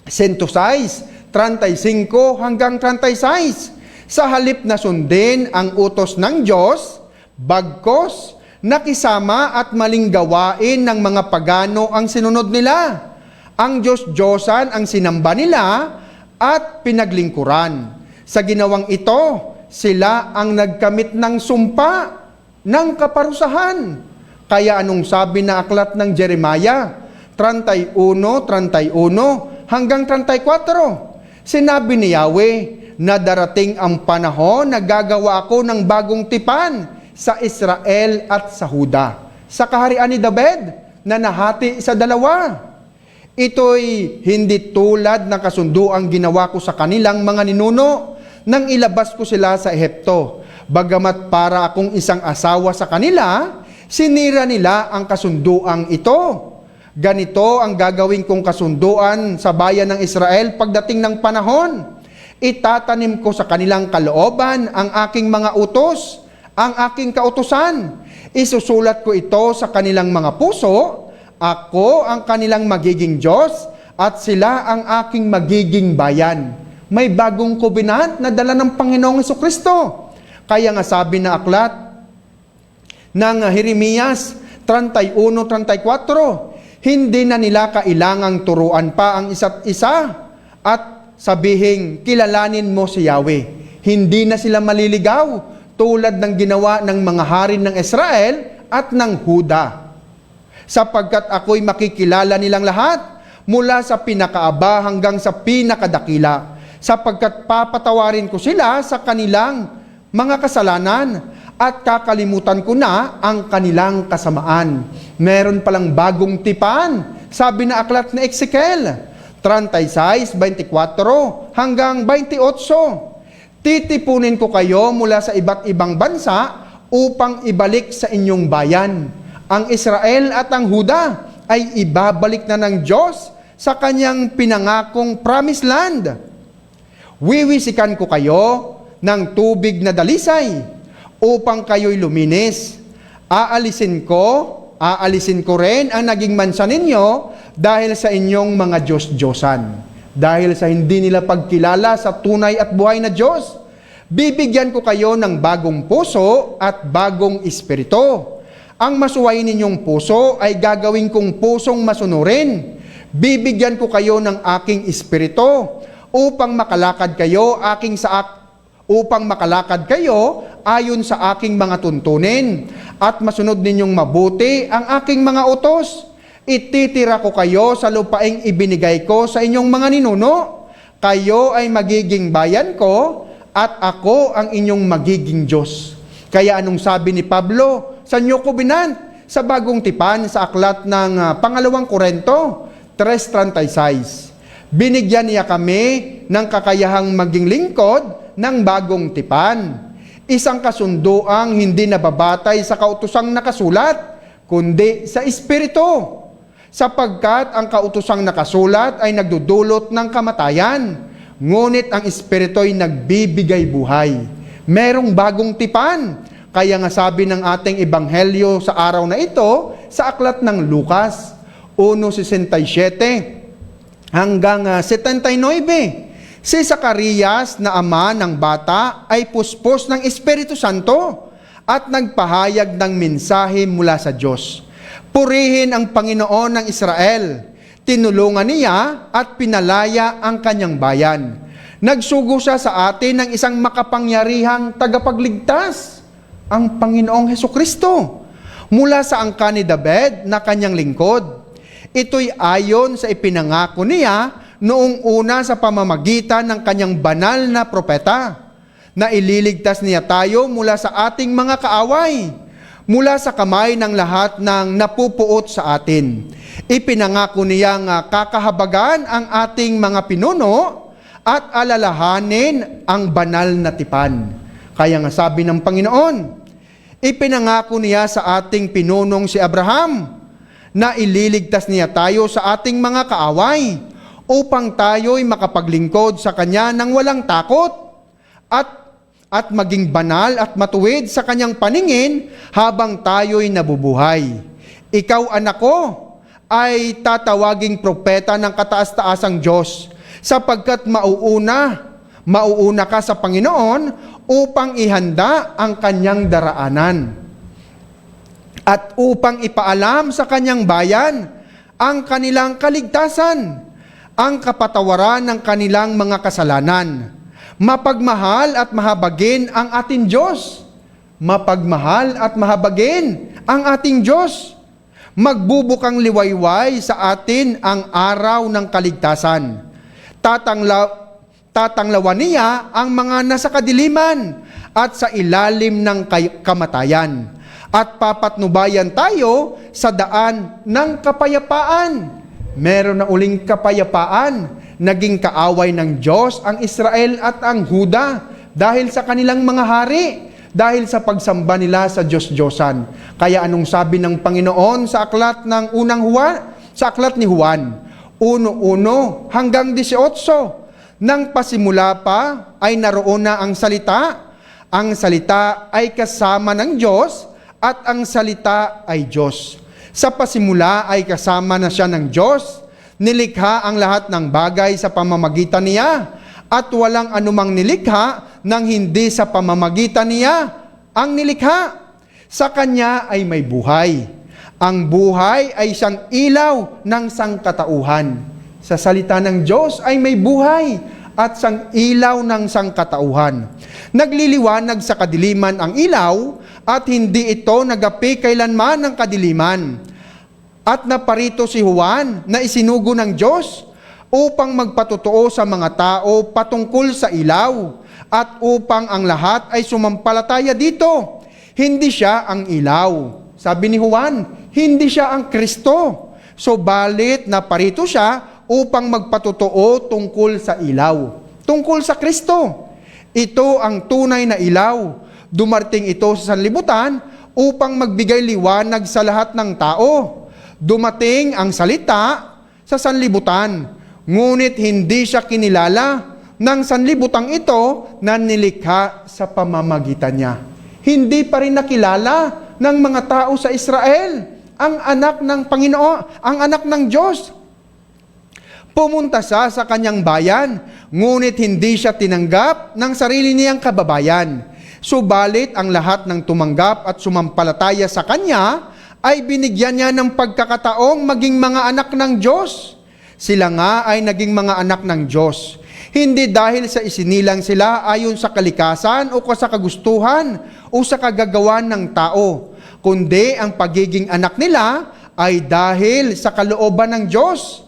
106, 35 hanggang 36, sa halip na sundin ang utos ng Diyos, bagkos, nakisama at maling gawain ng mga pagano ang sinunod nila. Ang Diyos-Diyosan ang sinamba nila at pinaglingkuran. Sa ginawang ito, sila ang nagkamit ng sumpa ng kaparusahan. Kaya anong sabi na aklat ng Jeremiah 31:31 hanggang 34? Sinabi ni Yahweh na darating ang panahon na gagawa ako ng bagong tipan sa Israel at sa Huda, sa kaharian ni David na nahati sa dalawa. Ito'y hindi tulad ng kasunduang ginawa ko sa kanilang mga ninuno nang ilabas ko sila sa Ehipto. Bagamat para akong isang asawa sa kanila, sinira nila ang kasunduang ito. Ganito ang gagawin kong kasunduan sa bayan ng Israel pagdating ng panahon. Itatanim ko sa kanilang kalooban ang aking mga utos, ang aking kautusan. Isusulat ko ito sa kanilang mga puso. Ako ang kanilang magiging Diyos at sila ang aking magiging bayan. May bagong covenant na dala ng Panginoong Jesucristo. Kaya nga sabi na aklat ng Jeremias 31:34, hindi na nila kailangang turuan pa ang isa't isa at sabihing kilalanin mo si Yahweh. Hindi na sila maliligaw tulad ng ginawa ng mga hari ng Israel at ng Huda. Sapagkat ako'y makikilala nilang lahat, mula sa pinakaaba hanggang sa pinakadakila, sapagkat papatawarin ko sila sa kanilang mga kasalanan at kakalimutan ko na ang kanilang kasamaan. Meron palang bagong tipan, sabi na aklat na Ezekiel 36, 24 hanggang 28. Titipunin ko kayo mula sa iba't ibang bansa upang ibalik sa inyong bayan. Ang Israel at ang Huda ay ibabalik na ng Diyos sa kanyang pinangakong promised land. Wiwisikan ko kayo ng tubig na dalisay upang kayo'y luminis. Aalisin ko rin ang naging mansa ninyo dahil sa inyong mga Diyos-Diyosan. Dahil sa hindi nila pagkilala sa tunay at buhay na Diyos. Bibigyan ko kayo ng bagong puso at bagong espiritu. Ang masuway ninyong puso ay gagawin kong pusong masunurin. Bibigyan ko kayo ng aking espiritu upang makalakad kayo ayon sa aking mga tuntunin at masunod ninyong mabuti ang aking mga utos. Ititira ko kayo sa lupaing ibinigay ko sa inyong mga ninuno. Kayo ay magiging bayan ko at ako ang inyong magiging Diyos. Kaya anong sabi ni Pablo sa New Covenant sa Bagong Tipan sa aklat ng Pangalawang Korinto 3:36? Binigyan niya kami ng kakayahang maging lingkod ng bagong tipan. Isang kasunduang hindi nababatay sa kautosang nakasulat, kundi sa Espiritu. Sapagkat ang kautosang nakasulat ay nagdudulot ng kamatayan, ngunit ang Espiritu ay nagbibigay buhay. Merong bagong tipan. Kaya nga sabi ng ating ebanghelyo sa araw na ito, sa aklat ng Lucas 1:67 hanggang 79. Si Zacarias na ama ng bata ay puspos ng Espiritu Santo at nagpahayag ng mensahe mula sa Diyos. Purihin ang Panginoon ng Israel. Tinulungan niya at pinalaya ang kanyang bayan. Nagsugo siya sa atin ng isang makapangyarihang tagapagligtas, ang Panginoong Hesukristo, mula sa angka ni David na kanyang lingkod. Ito'y ayon sa ipinangako niya noong una sa pamamagitan ng kanyang banal na propeta, na ililigtas niya tayo mula sa ating mga kaaway, mula sa kamay ng lahat ng napupuot sa atin. Ipinangako niyang kakahabagan ang ating mga pinuno at alalahanin ang banal na tipan. Kaya nga sabi ng Panginoon, ipinangako niya sa ating pinunong si Abraham na ililigtas niya tayo sa ating mga kaaway upang tayo'y makapaglingkod sa Kanya ng walang takot at maging banal at matuwid sa Kanyang paningin habang tayo'y nabubuhay. Ikaw, anak ko, ay tatawaging propeta ng kataas-taasang Diyos, sapagkat mauuna ka sa Panginoon upang ihanda ang Kanyang daraanan at upang ipaalam sa Kanyang bayan ang kanilang kaligtasan, ang kapatawaran ng kanilang mga kasalanan. Mapagmahal at mahabagin ang ating Diyos. Mapagmahal at mahabagin ang ating Diyos. Magbubukang liwayway sa atin ang araw ng kaligtasan. Tatanglawan niya ang mga nasa kadiliman at sa ilalim ng kamatayan. At papatnubayan tayo sa daan ng kapayapaan. Meron na uling kapayapaan. Naging kaaway ng Diyos ang Israel at ang Huda dahil sa kanilang mga hari, dahil sa pagsamba nila sa Diyos-Diyosan. Kaya anong sabi ng Panginoon sa aklat ng sa aklat ni Juan 1:1 hanggang 18? Nang pasimula pa ay naroon na ang salita. Ang salita ay kasama ng Diyos at ang salita ay Diyos. Sa pasimula ay kasama na siya ng Diyos. Nilikha ang lahat ng bagay sa pamamagitan niya at walang anumang nilikha nang hindi sa pamamagitan niya ang nilikha. Sa Kanya ay may buhay. Ang buhay ay siyang ilaw ng sangkatauhan. Sa salita ng Diyos ay may buhay at sang ilaw ng sangkatauhan. Nagliliwanag sa kadiliman ang ilaw at hindi ito nagapi kailanman ng kadiliman. At naparito si Juan na isinugo ng Diyos upang magpatotoo sa mga tao patungkol sa ilaw at upang ang lahat ay sumampalataya dito. Hindi siya ang ilaw. Sabi ni Juan, hindi siya ang Kristo. Subalit naparito siya upang magpatotoo tungkol sa ilaw, tungkol sa Kristo. Ito ang tunay na ilaw. Dumating ito sa sanlibutan upang magbigay liwanag sa lahat ng tao. Dumating ang salita sa sanlibutan, ngunit hindi siya kinilala ng sanlibutang ito na nilikha sa pamamagitan niya. Hindi pa rin nakilala ng mga tao sa Israel ang anak ng Panginoon, ang anak ng Diyos. Pumunta siya sa kanyang bayan, ngunit hindi siya tinanggap ng sarili niyang kababayan. Subalit ang lahat ng tumanggap at sumampalataya sa kanya ay binigyan niya ng pagkakataong maging mga anak ng Diyos. Sila nga ay naging mga anak ng Diyos. Hindi dahil sa isinilang sila ayon sa kalikasan o sa kagustuhan o sa kagagawan ng tao, kundi ang pagiging anak nila ay dahil sa kalooban ng Diyos.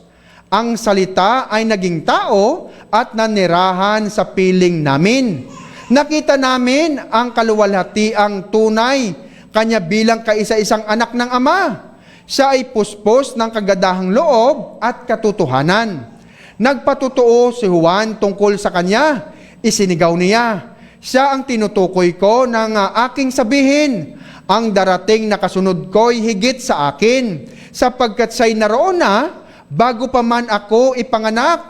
Ang salita ay naging tao at nanirahan sa piling namin. Nakita namin ang kaluwalhatiang tunay, kanya bilang kaisa-isang anak ng Ama. Siya ay puspos ng kagadahang loob at katotohanan. Nagpatotoo si Juan tungkol sa kanya. Isinigaw niya, siya ang tinutukoy ko ng aking sabihin. Ang darating na kasunod ko'y higit sa akin, sapagkat siya'y naroon na bago pa man ako ipanganak,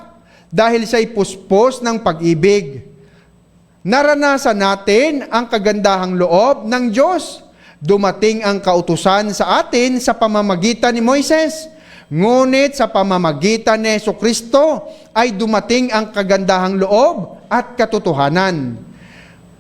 dahil siya'y puspos ng pag-ibig. Naranasan natin ang kagandahang loob ng Diyos. Dumating ang kautusan sa atin sa pamamagitan ni Moises. Ngunit sa pamamagitan ni Jesucristo ay dumating ang kagandahang loob at katotohanan.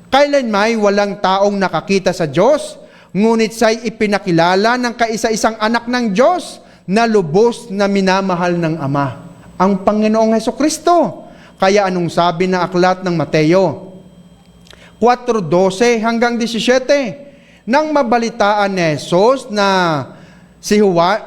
Kailanmay walang taong nakakita sa Diyos, ngunit siya'y ipinakilala ng kaisa-isang anak ng Diyos na lubos na minamahal ng Ama, ang Panginoong Jesucristo. Kaya anong sabi ng aklat ng Mateo 4:12 hanggang 17? Nang mabalitaan ni Jesus na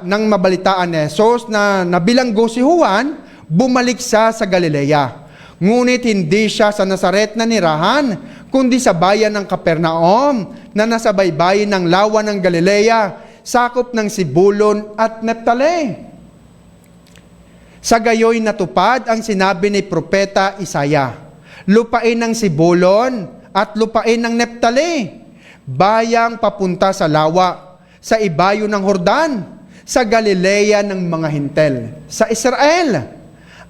nang mabalitaan ni Jesus na nabilanggo si Juan, bumalik siya sa Galilea. Ngunit hindi siya sa Nazaret na nirahan, kundi sa bayan ng Capernaum na nasa baybayin ng lawa ng Galilea, sakop ng Sibulon at Neptali. Sa gayoy natupad ang sinabi ni Propeta Isaya, lupain ng Sibulon at lupain ng Neptali, bayang papunta sa lawa, sa ibayo ng Hordan, sa Galilea ng mga Hintel, sa Israel.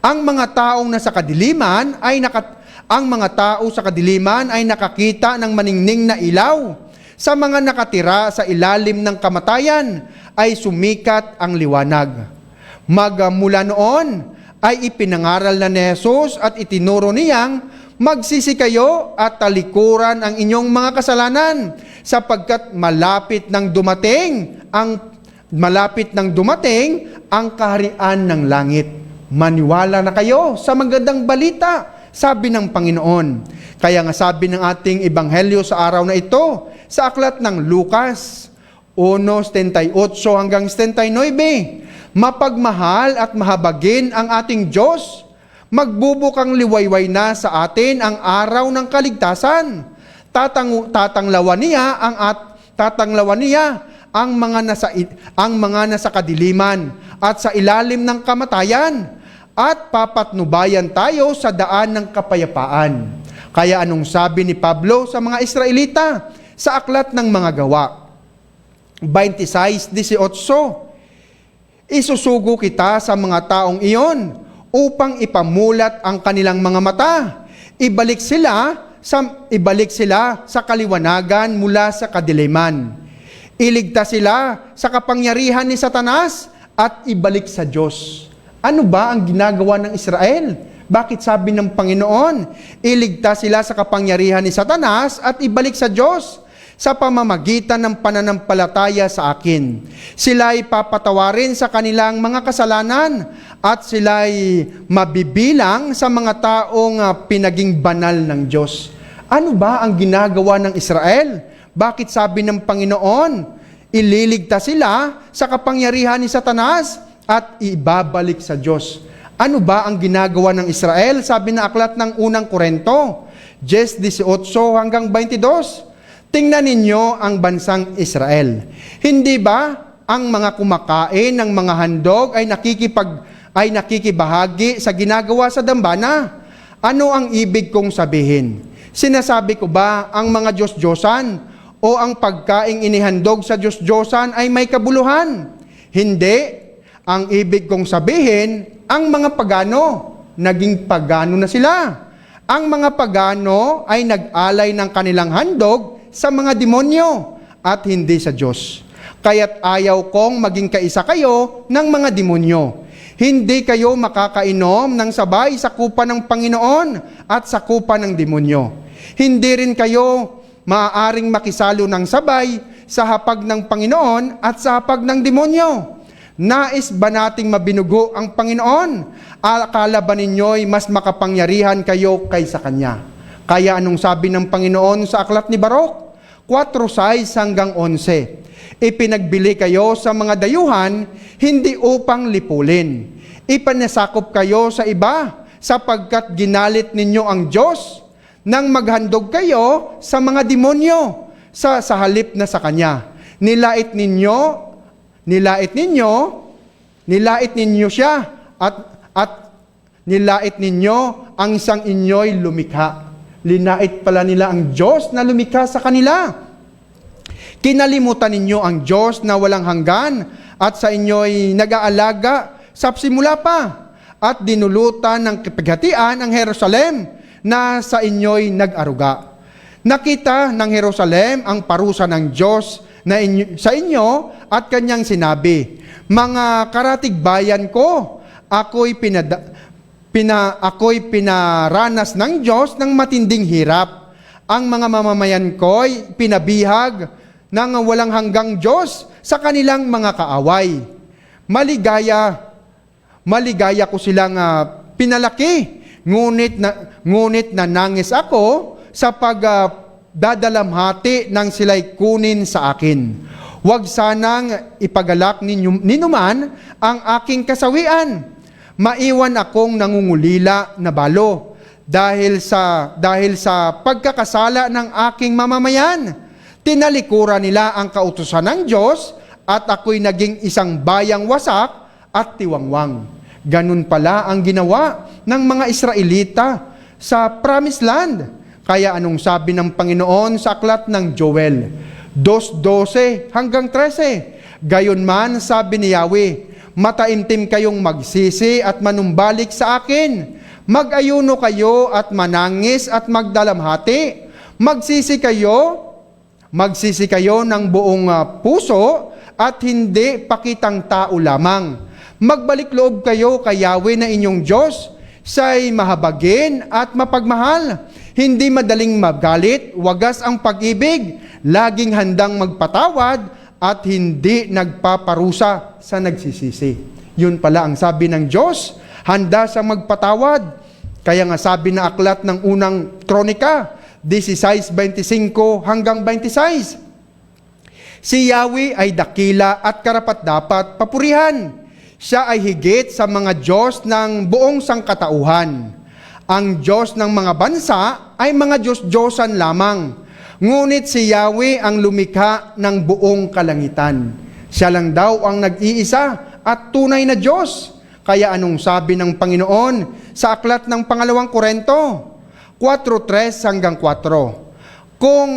Ang mga taong nasa kadiliman ang mga tao sa kadiliman ay nakakita ng maningning na ilaw. Sa mga nakatira sa ilalim ng kamatayan ay sumikat ang liwanag. Magmula noon ay ipinangaral na ni Jesus at itinuro niyang magsisi kayo at talikuran ang inyong mga kasalanan, sapagkat malapit nang dumating ang kaharian ng langit. Maniwala na kayo sa magandang balita, sabi ng Panginoon. Kaya nga sabi ng ating ebanghelyo sa araw na ito, sa aklat ng Lucas 1:78 hanggang 79, mapagmahal at mahabagin ang ating Diyos. Magbubukang liwayway na sa atin ang araw ng kaligtasan. Tatanglawan niya ang mga nasa kadiliman at sa ilalim ng kamatayan, at papatnubayan tayo sa daan ng kapayapaan. Kaya anong sabi ni Pablo sa mga Israelita sa aklat ng mga Gawa 26:18? Isusugo kita sa mga taong iyon upang ipamulat ang kanilang mga mata. Ibalik sila sa kaliwanagan mula sa kadiliman. Iligtas sila sa kapangyarihan ni Satanas at ibalik sa Diyos. Ano ba ang ginagawa ng Israel? Bakit sabi ng Panginoon, iligtas sila sa kapangyarihan ni Satanas at ibalik sa Diyos? Sa pamamagitan ng pananampalataya sa akin. Sila'y papatawarin sa kanilang mga kasalanan at sila'y mabibilang sa mga taong pinaging banal ng Diyos. Ano ba ang ginagawa ng Israel? Bakit sabi ng Panginoon, ililigtas sila sa kapangyarihan ni Satanas at ibabalik sa Diyos? Ano ba ang ginagawa ng Israel? Sabi na aklat ng unang Korinto 10:18 hanggang 22. Tingnan ninyo ang bansang Israel. Hindi ba ang mga kumakain ng mga handog ay ay nakikibahagi sa ginagawa sa dambana. Ano ang ibig kong sabihin? Sinasabi ko ba ang mga Diyos-Diyosan o ang pagkaing inihandog sa Diyos-Diyosan ay may kabuluhan? Hindi. Ang ibig kong sabihin, ang mga pagano, naging pagano na sila. Ang mga pagano ay nag-alay ng kanilang handog sa mga demonyo at hindi sa Diyos. Kaya't ayaw kong maging kaisa kayo ng mga demonyo. Hindi kayo makakainom ng sabay sa kupa ng Panginoon at sa kupa ng demonyo. Hindi rin kayo maaaring makisalo ng sabay sa hapag ng Panginoon at sa hapag ng demonyo. Nais ba nating mabinugo ang Panginoon? Akala ba ninyo'y mas makapangyarihan kayo kaysa Kanya? Kaya anong sabi ng Panginoon sa aklat ni Barok? 4:6 hanggang 11. Ipinagbili kayo sa mga dayuhan, hindi upang lipulin. Ipanasakop kayo sa iba, sapagkat ginalit ninyo ang Diyos nang maghandog kayo sa mga demonyo sa halip na sa Kanya. Nilait ninyo siya at nilait ninyo ang isang inyo'y lumikha. Linait pala nila ang Diyos na lumikha sa kanila. Kinalimutan ninyo ang Diyos na walang hanggan at sa inyo'y nag-aalaga sa simula pa at dinulutan ng kapighatian ang Jerusalem na sa inyo'y nag-aruga. Nakita ng Jerusalem ang parusa ng Diyos sa inyo at kanyang sinabi, mga karatig bayan ko, ako'y pinaranas ng Diyos ng matinding hirap. Ang mga mamamayan ko'y pinabihag ng walang hanggang Diyos sa kanilang mga kaaway. Maligaya ko silang pinalaki, ngunit nanangis ako sa pagdadalamhati nang sila'y kunin sa akin. Huwag sanang ipagalak ninuman ang aking kasawian. Maiwan akong nangungulila na balo dahil sa pagkakasala ng aking mamamayan. Tinalikuran nila ang kautusan ng Diyos at ako'y naging isang bayang wasak at tiwangwang. Ganun pala ang ginawa ng mga Israelita sa Promised Land. Kaya anong sabi ng Panginoon sa aklat ng Joel 2:12 hanggang 13? Gayon man, sabi ni Yahweh, mataimtim kayong magsisi at manumbalik sa akin. Mag-ayuno kayo at manangis at magdalamhati. Magsisi kayo ng buong puso at hindi pakitang tao lamang. Magbalik loob kayo kay Yahweh na inyong Diyos. Siya'y mahabagin at mapagmahal. Hindi madaling magalit, wagas ang pag-ibig, laging handang magpatawad at hindi nagpaparusa sa nagsisisi. Yun pala ang sabi ng Diyos, handa sa magpatawad. Kaya nga sabi na aklat ng unang Kronika 16:25 hanggang 26. Si Yahweh ay dakila at karapat-dapat papurihan. Siya ay higit sa mga Diyos ng buong sangkatauhan. Ang Diyos ng mga bansa ay mga Diyos-Diyosan lamang. Ngunit si Yahweh ang lumikha ng buong kalangitan. Siya lang daw ang nag-iisa at tunay na Diyos. Kaya anong sabi ng Panginoon sa aklat ng 2 Korinto 4:3 hanggang 4? Kung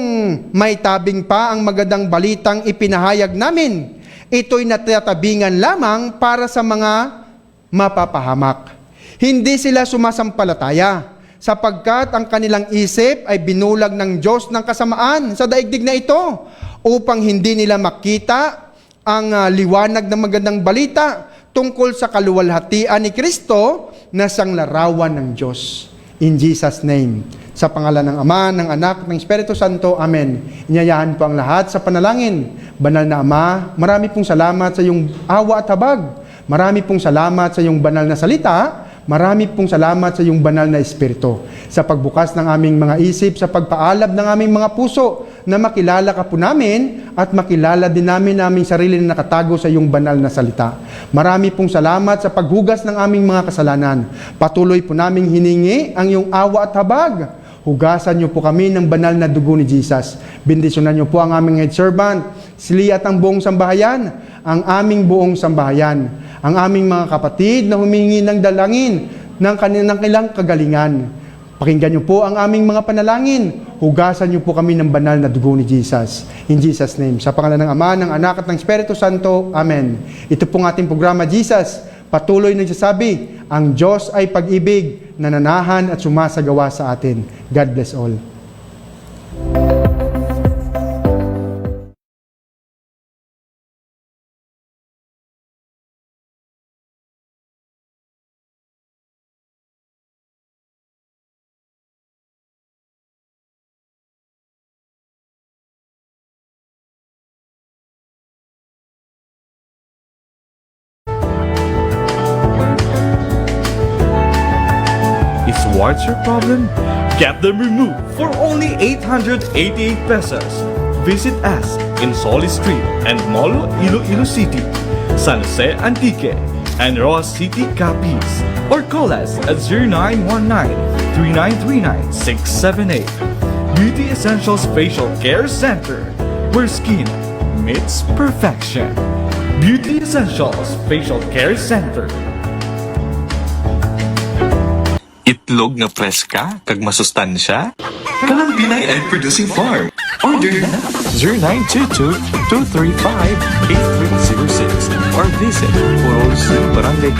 may tabing pa ang magandang balitang ipinahayag namin, ito'y natatabingan lamang para sa mga mapapahamak. Hindi sila sumasampalataya, sapagkat ang kanilang isip ay binulag ng Diyos ng kasamaan sa daigdig na ito, upang hindi nila makita ang liwanag ng magandang balita tungkol sa kaluwalhatian ni Kristo na siyang larawan ng Diyos. In Jesus' name. Sa pangalan ng Ama, ng Anak, ng Espiritu Santo. Amen. Inyayahan po ang lahat sa panalangin. Banal na Ama, marami pong salamat sa iyong awa at habag. Marami pong salamat sa iyong banal na salita. Marami pong salamat sa iyong banal na Espiritu. Sa pagbukas ng aming mga isip, sa pagpaalab ng aming mga puso, na makilala ka po namin at makilala din namin aming sarili na nakatago sa iyong banal na salita. Marami pong salamat sa paghugas ng aming mga kasalanan. Patuloy po naming hiningi ang iyong awa at habag. Hugasan niyo po kami ng banal na dugo ni Jesus. Bendisyonan niyo po ang aming head servant, si Lee at ang buong sambahayan, ang aming buong sambahayan, ang aming mga kapatid na humingi ng dalangin ng kanilang kagalingan. Pakinggan niyo po ang aming mga panalangin. Hugasan niyo po kami ng banal na dugo ni Jesus. In Jesus' name. Sa pangalan ng Ama, ng Anak at ng Espiritu Santo. Amen. Ito pong ating programa, Jesus. Patuloy nagsasabi, ang Diyos ay pag-ibig, nananahan at sumasagawa sa atin. God bless all. Is warts your problem? Get them removed for only 888 pesos. Visit us in Solis Street and Molo, Iloilo City, San Jose Antique, and Roas City, Capiz. Or call us at 0919-3939-678. Beauty Essentials Facial Care Center, where skin meets perfection. Beauty Essentials Facial Care Center. Itlog nga preska kag masustansya? Kanang Binay Egg Producing Farm. Order na 0922-235-8306 or visit Purol Barangay